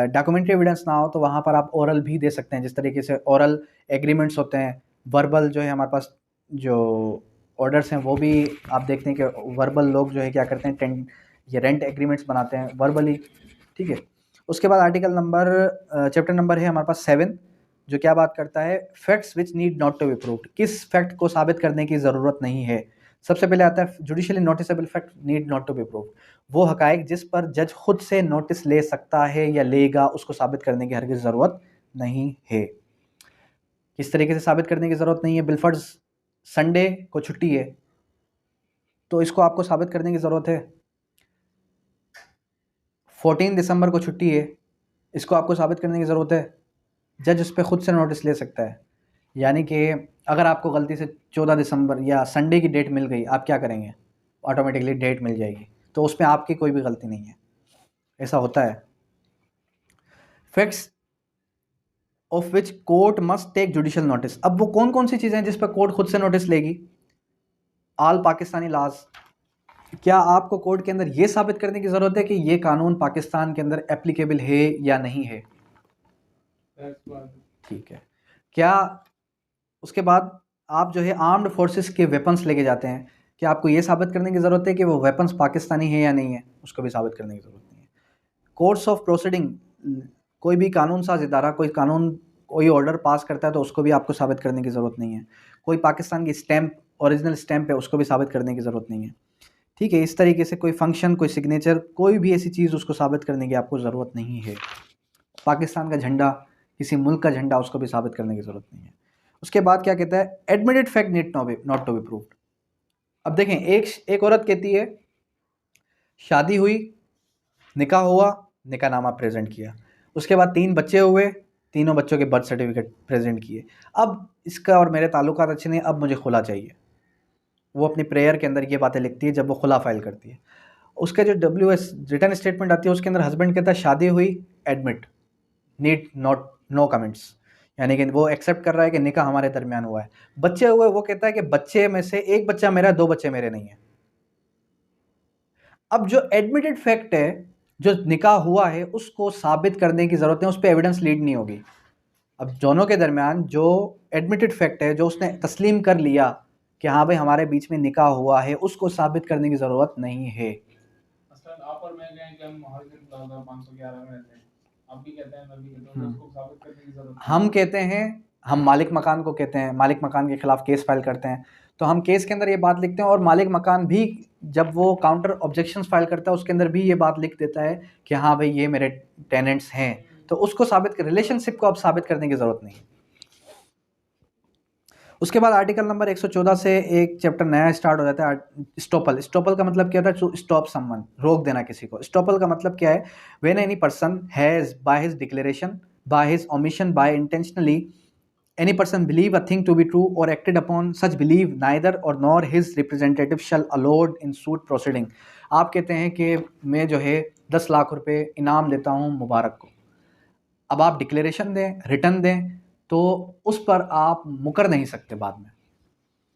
डॉक्यूमेंट्री एविडेंस ना हो तो वहाँ पर आप ओरल भी दे सकते हैं। जिस तरीके से ओरल एग्रीमेंट्स होते हैं, वर्बल जो है हमारे पास जो ऑर्डर्स हैं वो भी आप देखते हैं कि वर्बल लोग जो है क्या करते हैं? टेंट ये रेंट एग्रीमेंट्स बनाते हैं वर्बली। ठीक है, उसके बाद आर्टिकल नंबर चैप्टर नंबर है हमारे पास 7 जो क्या बात करता है? Facts which need not to be proved. किस फैक्ट को साबित करने की ज़रूरत नहीं है? सबसे पहले आता है judicially noticeable fact need not to be proved. वो हकायक जिस पर जज खुद से नोटिस ले सकता है या लेगा, उसको साबित करने की हरगिज़ ज़रूरत नहीं है। किस तरीके से साबित करने की ज़रूरत नहीं है? बिलफर्ज संडे को छुट्टी है तो इसको आपको साबित करने की ज़रूरत है। 14 दिसंबर को छुट्टी है, इसको आपको साबित करने की ज़रूरत है? जज उस पर खुद से नोटिस ले सकता है। यानी कि अगर आपको गलती से 14 दिसंबर या संडे की डेट मिल गई, आप क्या करेंगे? ऑटोमेटिकली डेट मिल जाएगी, तो उसमें आपकी कोई भी गलती नहीं है, ऐसा होता है। Facts of which court must take judicial notice. अब वो कौन कौन सी चीज़ें हैं जिस पर कोर्ट खुद से नोटिस लेगी? All Pakistani laws. क्या आपको कोर्ट के अंदर ये साबित करने की ज़रूरत है कि ये कानून पाकिस्तान के अंदर एप्लीकेबल है या नहीं है? ठीक है। क्या उसके बाद आप जो है आर्म्ड फोर्सेस के वेपन्स लेके जाते हैं, क्या आपको ये साबित करने की ज़रूरत है कि वो वेपन्स पाकिस्तानी है या नहीं है? उसको भी साबित करने की ज़रूरत नहीं है। कोर्ट्स ऑफ प्रोसीडिंग, कोई भी कानून साज इदारा कोई ऑर्डर पास करता है तो उसको भी आपको साबित करने की ज़रूरत नहीं है। कोई पाकिस्तान की स्टैंप, ओरिजिनल स्टैंप है, उसको भी साबित करने की ज़रूरत नहीं है। ठीक है, इस तरीके से कोई फंक्शन, कोई सिग्नेचर, कोई भी ऐसी चीज़ उसको साबित करने की आपको ज़रूरत नहीं है। पाकिस्तान का झंडा, किसी मुल्क का झंडा, उसको भी साबित करने की ज़रूरत नहीं है। उसके बाद क्या कहता है? Admitted fact need not to be proved. अब देखें, एक औरत कहती है शादी हुई, निकाह हुआ, निकाहनामा प्रेजेंट किया, उसके बाद 3 बच्चे हुए, तीनों बच्चों के बर्थ सर्टिफिकेट प्रेजेंट किए। अब इसका और मेरे ताल्लुकात अच्छे नहीं, अब मुझे खुला चाहिए। वो अपनी प्रेयर के अंदर ये बातें लिखती है जब वो खुला फाइल करती है। उसका जो WS रिटर्न स्टेटमेंट आती है उसके अंदर हस्बैंड कहता है शादी हुई, admit, need not, no comments, यानी कि वो एक्सेप्ट कर रहा है कि निकाह हमारे दरमियान हुआ है। बच्चे हुए, वो कहता है कि बच्चे में से एक बच्चा मेरा है, 2 बच्चे मेरे नहीं है। अब जो एडमिटेड फैक्ट है, जो निकाह हुआ है, उसको साबित करने की ज़रूरत है, उस पर एविडेंस लीड नहीं होगी। अब दोनों के दरमियान जो एडमिटेड फैक्ट है, जो उसने तस्लीम कर लिया कि हाँ भाई हमारे बीच में निकाह हुआ है, उसको साबित करने की ज़रूरत नहीं है। आप और मैं कहें कि हम हर दिन 511 में रहते हैं, आप भी कहते हैं, मैं भी कहता हूं, तो उसको साबित करने की जरूरत हम कहते हैं, हम मालिक मकान को कहते हैं, मालिक मकान के खिलाफ केस फाइल करते हैं, तो हम केस के अंदर ये बात लिखते हैं, और मालिक मकान भी जब वो काउंटर ऑब्जेक्शंस फाइल करता है उसके अंदर भी ये बात लिख देता है कि हाँ भाई ये मेरे टेनेंट्स हैं, तो उसको साबित कर, रिलेशनशिप को अब साबित करने की ज़रूरत नहीं। उसके बाद आर्टिकल नंबर 114 से एक चैप्टर नया स्टार्ट हो जाता है, स्टॉपल। स्टॉपल का मतलब क्या होता है? टू स्टॉप समवन, रोक देना किसी को। स्टॉपल का मतलब क्या है? When any person has by his declaration, by his omission, by intentionally any person believe a thing to be true or acted upon such belief, neither or nor his representative shall allowed in suit proceeding। आप कहते हैं कि मैं जो है 10 लाख रुपए इनाम देता हूँ मुबारक को। अब आप डिक्लेरेशन दें, रिटर्न दें, तो उस पर आप मुकर नहीं सकते, बाद में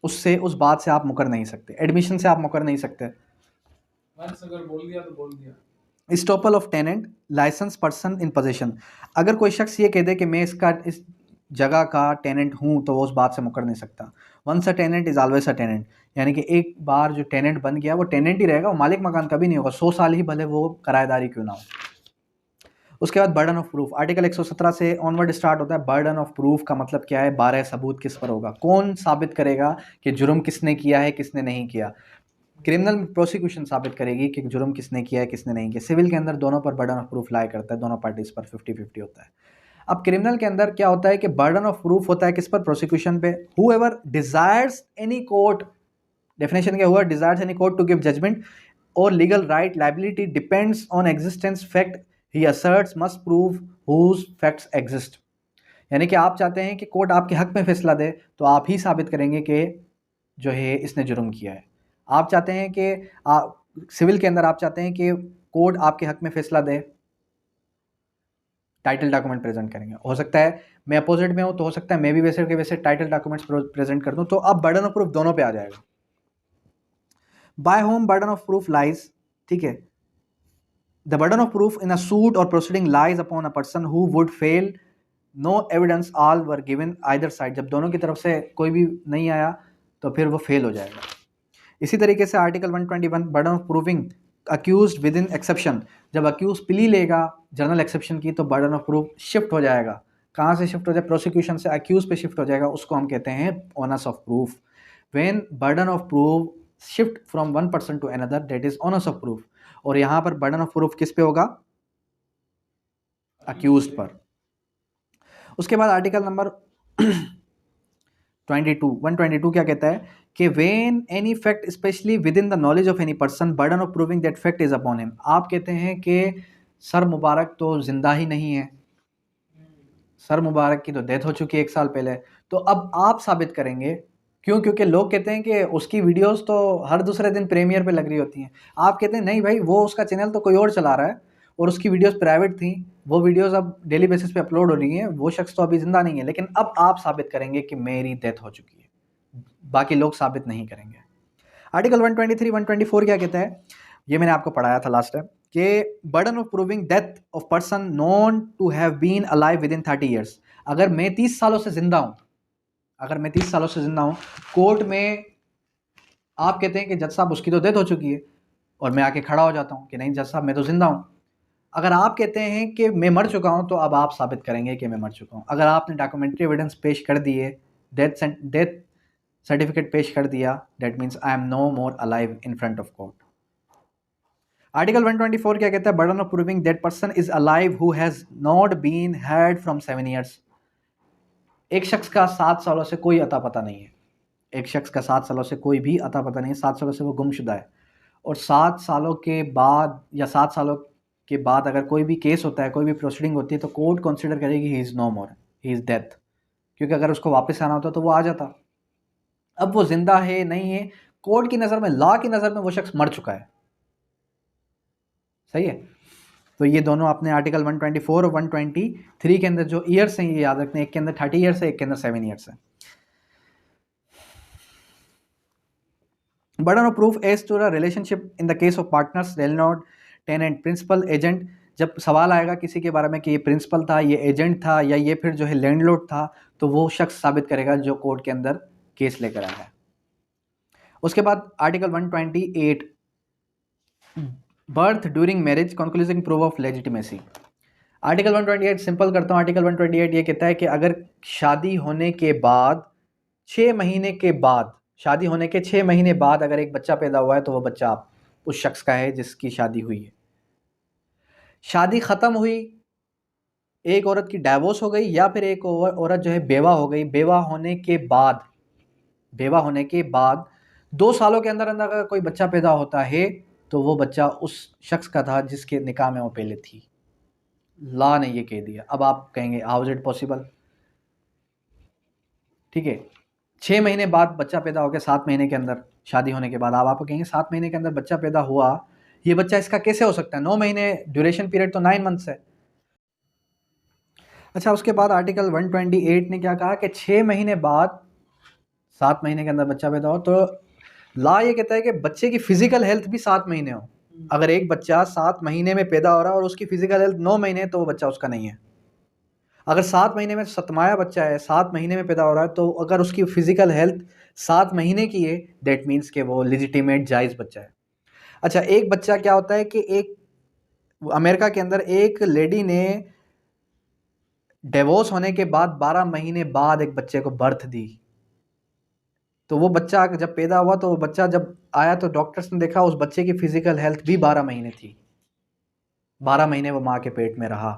उससे, उस बात से आप मुकर नहीं सकते, एडमिशन से आप मुकर नहीं सकते। अगर बोल दिया तो बोल दिया। Estoppel of tenant, licence person in position. अगर कोई शख्स ये कह दे कि मैं इस जगह का टेनेंट हूँ, तो वो उस बात से मुकर नहीं सकता। Once a tenant is always a tenant, यानी कि एक बार जो टेनेंट बन गया वो टेनेंट ही रहेगा, वो मालिक मकान कभी नहीं होगा, 100 साल ही भले वो किराएदारी क्यों ना हो। उसके बाद बर्डन ऑफ प्रूफ, आर्टिकल 117 से ऑनवर्ड स्टार्ट होता है। बर्डन ऑफ प्रूफ का मतलब क्या है? 12 सबूत किस पर होगा? कौन साबित करेगा कि जुर्म किसने किया है, किसने नहीं किया? क्रिमिनल प्रोसिक्यूशन साबित करेगी कि जुर्म किसने किया है, किसने नहीं किया। सिविल के अंदर दोनों पर बर्डन ऑफ प्रूफ लाया करता है, दोनों पार्टीज पर 50-50 होता है। अब क्रिमिनल के अंदर क्या होता है कि बर्डन ऑफ प्रूफ होता है किस पर? प्रोसिक्यूशन पे। Whoever desires any court, definition क्या हुआ? Desires any court to give judgment और legal right liability depends on existence fact he asserts must prove whose facts exist. यानी कि आप चाहते हैं कि कोर्ट आपके हक में फैसला दे, तो आप ही साबित करेंगे कि जो है इसने जुर्म किया है। आप चाहते हैं कि सिविल के अंदर आप चाहते हैं कि कोर्ट आपके हक में फैसला दे, टाइटल डॉक्यूमेंट प्रेजेंट करेंगे। हो सकता है मैं अपोजिट में हूं, तो हो सकता है मैं भी वैसे के वैसे टाइटल डॉक्यूमेंट्स प्रेजेंट कर दूं, तो अब बर्डन ऑफ प्रूफ दोनों पे आ जाएगा। By whom burden of proof lies, ठीक है, the burden of proof in a suit और proceeding lies upon a person who would fail, no evidence all were given either side. जब दोनों की तरफ से कोई भी नहीं आया तो फिर वो फेल हो जाएगा। इसी तरीके से article 121 burden of proving accused within exception, जब अक्यूज प्ली लेगा जनरल एक्सेप्शन की, तो बर्डन ऑफ प्रूफ शिफ्ट हो जाएगा। कहाँ से शिफ्ट हो जाए? प्रोसिक्यूशन से अक्यूज पे शिफ्ट हो जाएगा, उसको हम कहते हैं onus of proof. When burden of proof shift from one person to another, that is onus of proof. और यहाँ पर बर्डन ऑफ प्रूफ किस पे होगा? अक्यूज पर। उसके बाद आर्टिकल नंबर 122 क्या कहता है कि when any fact specially with in the knowledge of any person, burden of proving that fact is upon him. आप कहते हैं कि सर मुबारक तो ज़िंदा ही नहीं है, सर मुबारक की तो डेथ हो चुकी है 1 साल पहले। तो अब आप साबित करेंगे, क्यों? क्योंकि लोग कहते हैं कि उसकी वीडियोस तो हर दूसरे दिन प्रीमियर पे लग रही होती हैं। आप कहते हैं नहीं भाई, वो उसका चैनल तो कोई और चला रहा है और उसकी वीडियोस प्राइवेट थी, वो वीडियोस अब डेली बेसिस पे अपलोड हो रही हैं, वो शख्स तो अभी ज़िंदा नहीं है। लेकिन अब आप साबित करेंगे कि मेरी डेथ हो चुकी है, बाकी लोग साबित नहीं करेंगे। आर्टिकल 123 124 क्या कहता है, ये मैंने आपको पढ़ाया था लास्ट टाइम, कि burden of proving death of person known to have been alive within 30 years. अगर मैं 30 सालों से जिंदा हूं, अगर मैं 30 सालों से जिंदा हूं, कोर्ट में आप कहते हैं कि जज साहब उसकी तो डेथ हो चुकी है, और मैं आके खड़ा हो जाता हूं कि नहीं जज साहब मैं तो जिंदा हूं। अगर आप कहते हैं कि मैं मर चुका हूं, तो अब आप साबित करेंगे कि मैं मर चुका हूं। अगर आपने डॉक्यूमेंट्री एविडेंस पेश कर दिए, डेथ सर्टिफिकेट पेश कर दिया, that means I am no more alive in front of court. Article 124 क्या कहता है, burden of proving that person is alive who has not been heard from 7 years. एक शख्स का 7 सालों से कोई अता पता नहीं है, एक शख्स का 7 सालों से कोई भी अता पता नहीं है, 7 सालों से वो गुमशुदा है। और 7 सालों के बाद या 7 सालों के बाद अगर कोई भी केस होता है, कोई भी प्रोसीडिंग होती है, तो कोर्ट कंसिडर करेगी he is no more, he is death. क्योंकि अगर उसको वापस आना होता तो वो आ जाता। अब वो जिंदा है नहीं है, कोर्ट की नज़र में, लॉ की नज़र में वो शख्स मर चुका है। सही है। तो ये दोनों आपने आर्टिकल 124 और 123 के अंदर जो ईयर्स हैं ये याद रखने, एक के अंदर 30 ईयर्स है, एक के अंदर 7 ईयर्स है। Burden of proof as to the relationship in the case of partners, landlord, tenant, principal, agent. जब सवाल आएगा किसी के बारे में कि ये प्रिंसिपल था, ये एजेंट था, या ये फिर जो है लैंडलॉर्ड था, तो वो शख्स साबित करेगा जो कोर्ट के अंदर केस लेकर आया है। उसके बाद article 128, birth during marriage, conclusive proof of legitimacy. Article 128 simple करता हूँ। आर्टिकल 128 ये कहता है कि अगर शादी होने के बाद 6 महीने के बाद, शादी होने के 6 महीने बाद अगर एक बच्चा पैदा हुआ है, तो वो बच्चा उस शख्स का है जिसकी शादी हुई है। शादी ख़त्म हुई, एक औरत की डाइवोर्स हो गई, या फिर एक औरत जो है बेवा हो गई, बेवा होने के बाद, बेवा होने के बाद 2 सालों के अंदर अंदर अगर कोई बच्चा पैदा होता है, तो वो बच्चा उस शख्स का था जिसके निकाह में वो पहले थी। लॉ ने ये कह दिया। अब आप कहेंगे हाउ इज इट पॉसिबल? ठीक है, 6 महीने बाद बच्चा पैदा हो गया, 7 महीने के अंदर शादी होने के बाद। आप कहेंगे 7 महीने के अंदर बच्चा पैदा हुआ, ये बच्चा इसका कैसे हो सकता है? 9 महीने ड्यूरेशन पीरियड तो 9 मंथ्स है। अच्छा, उसके बाद आर्टिकल 128 ने क्या कहा कि 6 महीने बाद 7 महीने के अंदर बच्चा पैदा हो, तो लॉ ये कहता है कि बच्चे की फिजिकल हेल्थ भी 7 महीने हो। अगर एक बच्चा 7 महीने में पैदा हो रहा है और उसकी फिजिकल हेल्थ 9 महीने है, तो वो बच्चा उसका नहीं है। अगर 7 महीने में सतमाया बच्चा है, 7 महीने में पैदा हो रहा है, तो अगर उसकी फिजिकल हेल्थ 7 महीने की है, दैट मीन्स कि वो लेजिटिमेट जायज़ बच्चा है। अच्छा, एक बच्चा क्या होता है कि एक अमेरिका के अंदर एक लेडी ने डिवोर्स होने के बाद 12 महीने बाद एक बच्चे को बर्थ दी। तो वो बच्चा जब पैदा हुआ, तो वो बच्चा जब आया तो डॉक्टर्स ने देखा उस बच्चे की फिजिकल हेल्थ भी 12 महीने थी। 12 महीने वो माँ के पेट में रहा,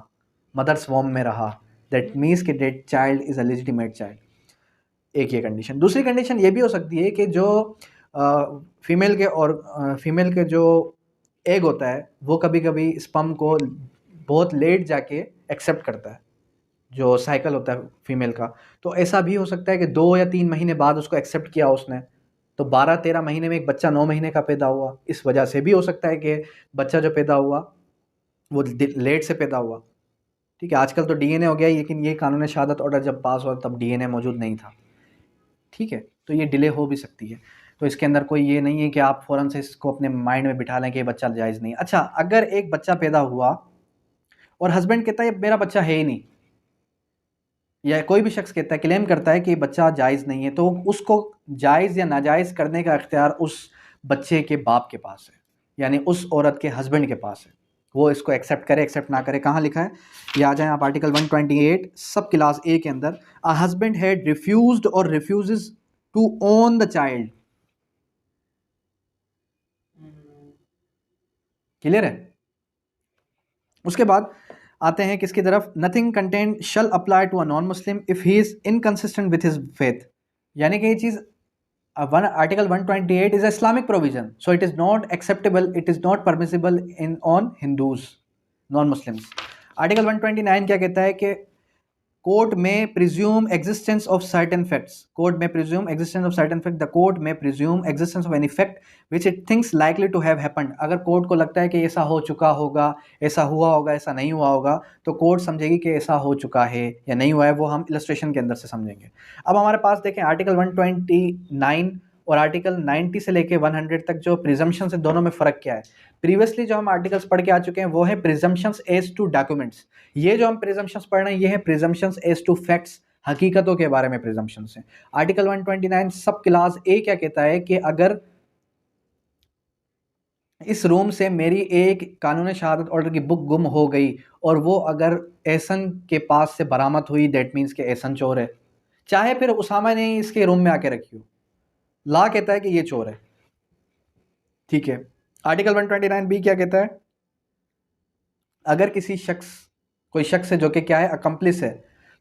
मदर्स वॉम में रहा। दैट मीन्स कि that child is a legitimate child. एक ये कंडीशन। दूसरी कंडीशन ये भी हो सकती है कि जो फीमेल के और फीमेल के जो एग होता है, वो कभी कभी स्पर्म को बहुत लेट जाके एक्सेप्ट करता है, जो साइकिल होता है फीमेल का। तो ऐसा भी हो सकता है कि 2 या 3 महीने बाद उसको एक्सेप्ट किया उसने, तो 12-13 महीने में एक बच्चा 9 महीने का पैदा हुआ। इस वजह से भी हो सकता है कि बच्चा जो पैदा हुआ वो लेट से पैदा हुआ। ठीक है, आजकल तो डीएनए हो गया, लेकिन ये कानून शहादत ऑर्डर जब पास हुआ तब डीएनए मौजूद नहीं था। ठीक है, तो ये डिले हो भी सकती है। तो इसके अंदर कोई ये नहीं है कि आप फ़ौरन से इसको अपने माइंड में बिठा लें कि ये बच्चा जायज़ नहीं है। अच्छा, अगर एक बच्चा पैदा हुआ और हस्बैंड कहता है मेरा बच्चा है ही नहीं, या कोई भी शख्स कहता है, क्लेम करता है कि बच्चा जायज़ नहीं है, तो उसको जायज़ या नाजायज़ करने का इख्तियार उस बच्चे के बाप के पास है, यानी उस औरत के हस्बैंड के पास है। वो इसको एक्सेप्ट करे एक्सेप्ट ना करे। कहाँ लिखा है, ये आ जाए आप आर्टिकल 128 सब क्लास ए के अंदर। अ हस्बैंड हैड रिफ्यूज्ड और refuses to own the child. Clear है? उसके बाद आते हैं किसकी तरफ, nothing contained shall apply to a non Muslim if he is inconsistent with his faith. यानी कि ये चीज़ article 128 is a Islamic provision, so it is not acceptable, it is not permissible in on Hindus. Non Muslims. Article 129 क्या कहता है कि court may presume existence of certain facts, court may presume existence of certain fact, the court may presume existence of any fact which it thinks likely to have happened. अगर court को लगता है कि ऐसा हो चुका होगा, ऐसा हुआ होगा, ऐसा नहीं हुआ होगा, तो कोर्ट समझेगी कि ऐसा हो चुका है या नहीं हुआ है, वो हम इलस्ट्रेशन के अंदर से समझेंगे। अब हमारे पास देखें आर्टिकल 129 और आर्टिकल 90 से लेके 100 तक जो प्रिजम्पशंस है, दोनों में फ़र्क क्या है। प्रीवियसली जो हम आर्टिकल्स पढ़ के आ चुके हैं वो है प्रिजम्पशंस एज टू डॉक्यूमेंट्स। ये जो हम प्रिजम्पशंस पढ़ रहे हैं ये है प्रिजम्पशंस एज टू फैक्ट्स, हकीकतों के बारे में प्रिजम्पशंस हैं। आर्टिकल 129 सब क्लास ए क्या कहता है कि अगर इस रूम से मेरी एक कानून शहादत ऑर्डर की बुक गुम हो गई और वो अगर एहसन के पास से बरामद हुई, दैट मीन्स कि एहसन चोर है, चाहे फिर उसामा ने इसके रूम में आके रखी हो, लॉ कहता है कि ये चोर है। ठीक है। आर्टिकल 129 बी क्या कहता है, अगर किसी शख्स, कोई शख्स है जो कि क्या है, अकम्प्लिस है,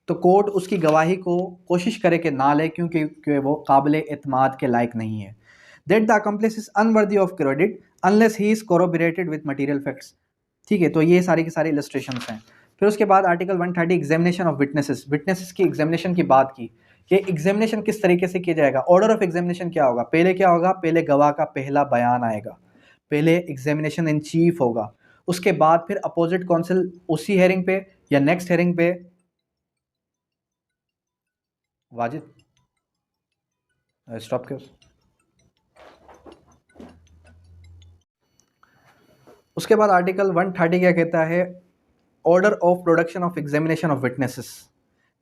तो कोर्ट उसकी गवाही को कोशिश करे कि ना ले क्योंकि वो काबिल एतमाद के लायक नहीं है। That the accomplice is unworthy of credit unless he is corroborated with material facts. ठीक है, तो ये सारी की सारी इलस्ट्रेशंस हैं। फिर उसके बाद article 130 examination of witnesses, witnesses की एग्जामिनेशन की बात की कि एग्जामिनेशन किस तरीके से किया जाएगा। ऑर्डर ऑफ एग्जामिनेशन क्या होगा, पहले क्या होगा, पहले गवाह का पहला बयान आएगा, पहले एग्जामिनेशन इन चीफ होगा, उसके बाद फिर अपोजिट काउंसिल उसी हेयरिंग पे या नेक्स्ट हेयरिंग पे, वाजिद स्टॉप कर। उसके बाद आर्टिकल 130 क्या कहता है, order of production of examination of witnesses.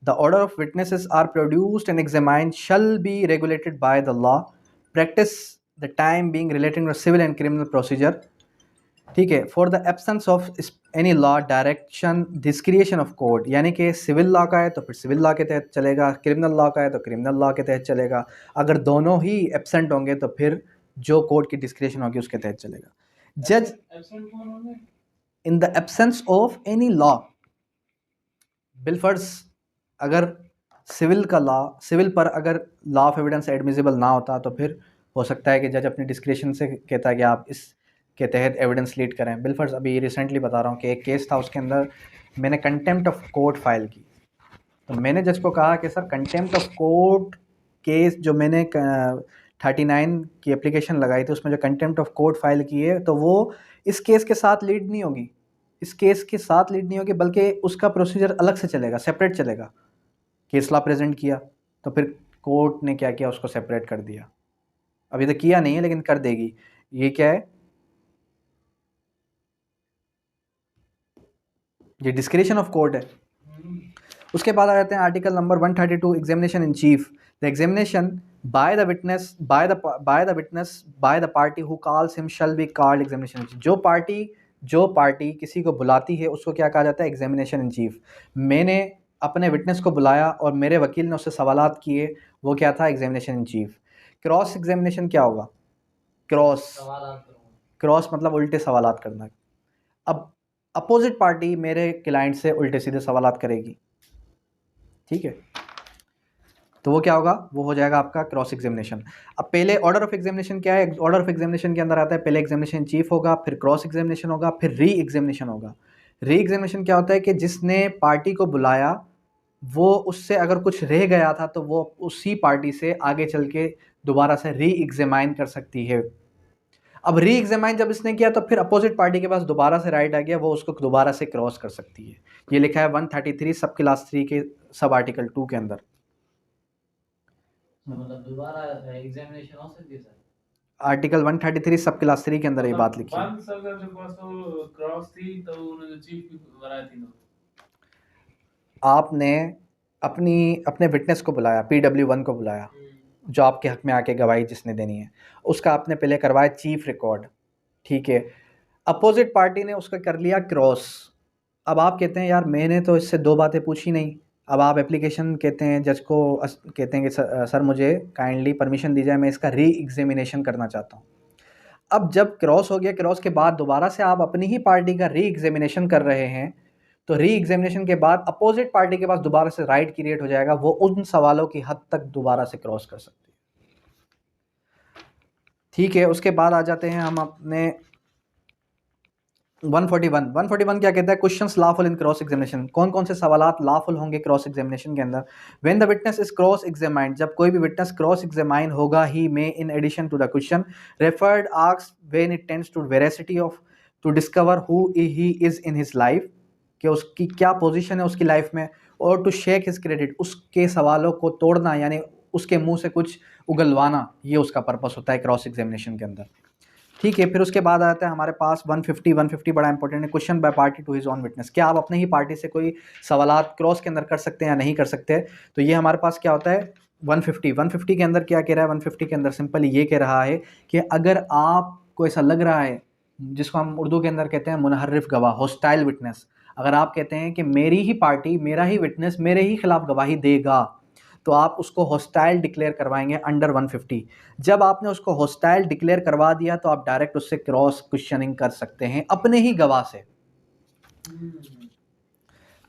The order of witnesses are produced and examined shall be regulated by the law practice the time being relating to civil and criminal procedure. ठीक है, for the absence of any law direction discretion of court, यानी कि civil law का है तो फिर civil law के तहत चलेगा, क्रिमिनल लॉ का है तो क्रिमिनल लॉ के तहत चलेगा, अगर दोनों ही एब्सेंट होंगे तो फिर जो कोर्ट की डिस्क्रिएशन होगी उसके तहत चलेगा। जज in the absence of any law, बिलफर्ज अगर सिविल का लॉ, सिविल पर अगर लॉ ऑफ एविडेंस एडमिसिबल ना होता तो फिर हो सकता है कि जज अपनी डिस्क्रिप्शन से कहता है कि आप इस के तहत एविडेंस लीड करें। बिलफर्ज अभी रिसेंटली बता रहा हूँ कि एक केस था, उसके अंदर मैंने कंटेम्प्ट ऑफ कोर्ट फाइल की, तो मैंने जज को कहा कि sir contempt of court case जो मैंने 39 की एप्लीकेशन लगाई थी उसमें जो कंटेम्प्ट ऑफ कोर्ट फाइल की है तो वो इस केस के साथ लीड नहीं होगी, इस केस के साथ लीड नहीं होगी, बल्कि उसका प्रोसीजर अलग से चलेगा, सेपरेट चलेगा। केस लॉ प्रेजेंट किया तो फिर कोर्ट ने क्या किया, उसको सेपरेट कर दिया। अभी तक किया नहीं है लेकिन कर देगी। ये क्या है, ये डिस्क्रिप्शन ऑफ कोर्ट है। उसके बाद आ जाते हैं article number 132 examination in chief. The examination by the witness by the party who calls him shall be called examination in chief. जो पार्टी किसी को बुलाती है उसको क्या कहा जाता है, एग्जामिनेशन इन चीफ। मैंने अपने विटनेस को बुलाया और मेरे वकील ने उससे सवालात किए, वो क्या था, examination in chief. Cross examination क्या होगा, क्रॉस मतलब उल्टे सवालात करना। अब अपोजिट पार्टी मेरे क्लाइंट से उल्टे सीधे सवालात करेगी, ठीक है, तो वो क्या होगा, वो हो जाएगा आपका क्रॉस एग्जामिनेशन। अब पहले ऑर्डर ऑफ एग्जामिनेशन क्या है, ऑर्डर ऑफ एग्जामिनेशन के अंदर आता है पहले एग्जामिनेशन चीफ होगा, फिर क्रॉस एग्जामिनेशन होगा, फिर री एग्जामिनेशन होगा। री एग्जामिनेशन क्या होता है कि जिसने पार्टी को बुलाया वो उससे अगर कुछ रह गया था तो वो उसी पार्टी से आगे चल के दोबारा से री एग्जामाइन कर सकती है। अब री एग्जामाइन जब इसने किया तो फिर अपोजिट पार्टी के पास दोबारा से राइट आ गया, वो उसको दोबारा से क्रॉस कर सकती है। ये लिखा है 133 सब क्लास 3 के सब आर्टिकल 2 के अंदर। मतलब दोबारा एग्जामिनेशन हो सकती है सर, आर्टिकल 133 सब क्लास 3 के अंदर ये बात लिखी है। बंद सर जो पास क्रॉस थी तो उन्होंने चीफ की बनाई थी ना, आपने अपने विटनेस को बुलाया, PW1 को बुलाया, जो आपके हक में आके गवाही जिसने देनी है, उसका आपने पहले करवाया चीफ रिकॉर्ड, ठीक है। अपोजिट पार्टी ने उसका कर लिया क्रॉस। अब आप कहते हैं यार मैंने तो इससे दो बातें पूछी नहीं। अब आप एप्लीकेशन कहते हैं जज को, कहते हैं कि सर मुझे काइंडली परमिशन दी जाए, मैं इसका री एग्जामिनेशन करना चाहता हूँ। अब जब क्रॉस हो गया, क्रॉस के बाद दोबारा से आप अपनी ही पार्टी का री एग्जामिनेशन कर रहे हैं, तो री एग्जामिनेशन के बाद अपोजिट पार्टी के पास दोबारा से राइट क्रिएट हो जाएगा, वो उन सवालों की हद तक दोबारा से क्रॉस कर सकती है, ठीक है। उसके बाद आ जाते हैं हम अपने 141 क्या कहता है? क्वेश्चंस लॉफुल इन क्रॉस एग्जामिनेशन। कौन कौन से सवालात लॉफुल होंगे क्रॉस एग्जामिनेशन के अंदर? When the witness is cross examined, जब कोई भी विटनेस क्रॉस एग्जामाइन होगा, he may in addition to the question referred asks when it tends to veracity of to discover who he is in his life, कि उसकी क्या position है उसकी life में, और टू शेक हिज क्रेडिट, उसके सवालों को तोड़ना यानी उसके मुंह से कुछ उगलवाना, ये उसका पर्पस होता है क्रॉस एग्जामिनेशन के अंदर। ठीक है, फिर उसके बाद आता है हमारे पास 150 बड़ा इंपॉर्टेंट है, question by party to his own witness. क्या आप अपने ही पार्टी से कोई सवालात क्रॉस के अंदर कर सकते हैं या नहीं कर सकते? तो ये हमारे पास क्या होता है 150 के अंदर क्या कह रहा है? 150 के अंदर सिंपली ये कह रहा है कि अगर आपको ऐसा लग रहा है, जिसको हम उर्दू के अंदर कहते हैं मुनहर्रिफ गवाह, हॉस्टाइल विटनेस, अगर आप कहते हैं कि मेरी ही पार्टी, मेरा ही विटनेस मेरे ही खिलाफ गवाही देगा, तो आप उसको हॉस्टाइल डिक्लेयर करवाएंगे अंडर 150। जब आपने उसको हॉस्टाइल डिक्लेयर करवा दिया तो आप डायरेक्ट उससे क्रॉस क्वेश्चनिंग कर सकते हैं अपने ही गवाह से।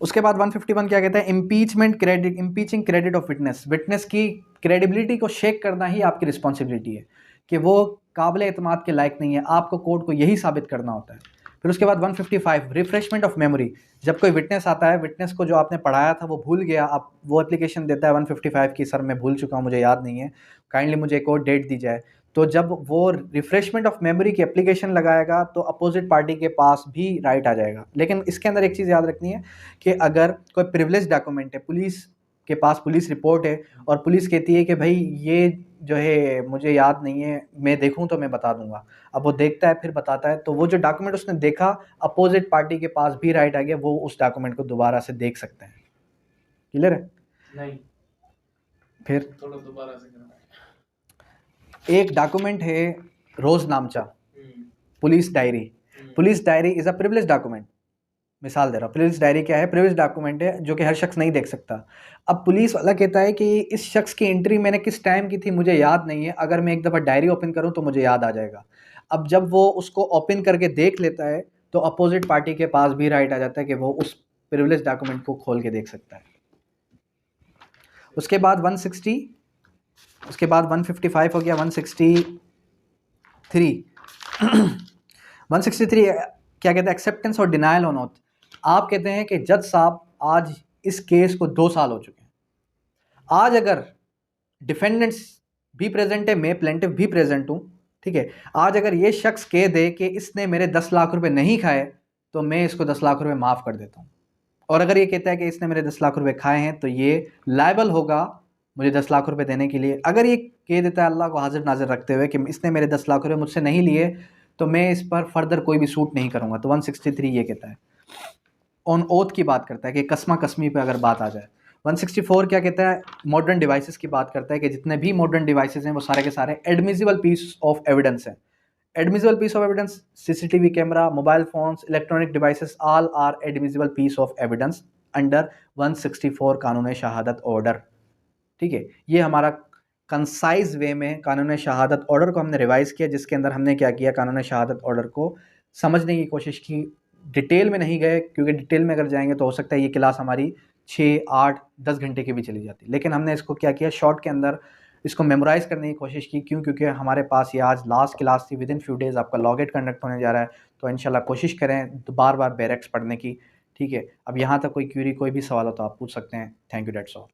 उसके बाद 151 क्या कहता है? Impeachment credit, impeaching credit of witness. Witness की क्रेडिबिलिटी को शेक करना ही आपकी रिस्पॉन्सिबिलिटी है कि वो काबिल एतमाद के लायक नहीं है, आपको कोर्ट को यही साबित करना होता है। फिर उसके बाद 155 रिफ्रेशमेंट ऑफ मेमोरी। जब कोई विटनेस आता है, विटनेस को जो आपने पढ़ाया था वो भूल गया, आप वो एप्लीकेशन देता है 155 की, सर मैं भूल चुका हूँ, मुझे याद नहीं है, काइंडली मुझे एक और डेट दी जाए। तो जब वो रिफ्रेशमेंट ऑफ मेमोरी की एप्लीकेशन लगाएगा तो अपोजिट पार्टी के पास भी राइट आ जाएगा। लेकिन इसके अंदर एक चीज़ याद रखनी है कि अगर कोई प्रिविलेज डॉक्यूमेंट है, पुलिस के पास पुलिस रिपोर्ट है और पुलिस कहती है कि भाई ये जो है मुझे याद नहीं है, मैं देखूं तो मैं बता दूंगा, अब वो देखता है फिर बताता है, तो वो जो डॉक्यूमेंट उसने देखा अपोजिट पार्टी के पास भी राइट आ गया, वो उस डॉक्यूमेंट को दोबारा से देख सकते हैं। क्लियर है? नहीं, फिर थोड़ा दोबारा से करना है। एक डॉक्यूमेंट है रोजनामचा, police diary. Police diary is a privilege document. मिसाल दे रहा हूँ, पुलिस डायरी क्या है? प्रिविलेज डॉक्यूमेंट है जो कि हर शख्स नहीं देख सकता। अब पुलिस वाला कहता है कि इस शख्स की एंट्री मैंने किस टाइम की थी मुझे याद नहीं है, अगर मैं एक दफ़ा डायरी ओपन करूँ तो मुझे याद आ जाएगा। अब जब वो उसको ओपन करके देख लेता है तो अपोजिट पार्टी के पास भी राइट आ जाता है कि वो उस प्रिविलेज डॉक्यूमेंट को खोल के देख सकता है। उसके बाद 160, उसके बाद 155 हो गया, 163 163 क्या कहते हैं? एक्सेप्टेंस और डिनायल ऑन ओथ। आप कहते हैं कि जज साहब आज इस केस को 2 साल हो चुके हैं, आज अगर डिफेंडेंट्स भी प्रेजेंट है, मैं प्लेंटिफ भी प्रेजेंट हूँ, ठीक है, आज अगर ये शख्स कह दे कि इसने मेरे 10 लाख रुपए नहीं खाए तो मैं इसको 10 लाख रुपए माफ़ कर देता हूँ, और अगर ये कहता है कि इसने मेरे 10 लाख रुपए खाए हैं तो ये लायबल होगा मुझे 10 लाख रुपए देने के लिए। अगर ये कह देता है अल्लाह को हाजिर नाजिर रखते हुए कि इसने मेरे 10 लाख रुपए मुझसे नहीं लिए तो मैं इस पर फर्दर कोई भी सूट नहीं करूँगा, तो 163 ये कहता है। ऑन ओथ की बात करता है कि कसमा कसमी पे अगर बात आ जाए। 164 क्या कहता है? मॉडर्न डिवाइसेस की बात करता है कि जितने भी मॉडर्न डिवाइसेस हैं वो सारे के सारे एडमिसिबल पीस ऑफ एविडेंस हैं। Admissible piece of evidence, CCTV camera, mobile phones, electronic devices, all are admissible piece of evidence under 164 कानून शहादत ऑर्डर। ठीक है, ये हमारा कंसाइज वे में कानून शहादत ऑर्डर को हमने रिवाइज किया, जिसके अंदर हमने क्या किया, कानून शहादत ऑर्डर को समझने की कोशिश की। डिटेल में नहीं गए क्योंकि डिटेल में अगर जाएंगे तो हो सकता है ये क्लास हमारी 6, 8, 10 घंटे की भी चली जाती, लेकिन हमने इसको क्या किया, शॉर्ट के अंदर इसको मेमोराइज़ करने की कोशिश की। क्यों? क्योंकि हमारे पास ये आज लास्ट क्लास थी, विद इन फ्यू डेज़ आपका लॉगेट कंडक्ट होने जा रहा है, तो इंशाल्लाह कोशिश करें बार बार बैरक्स पढ़ने की। ठीक है, अब यहाँ तक कोई क्यूरी, कोई भी सवाल हो तो आप पूछ सकते हैं। Thank you, that's all.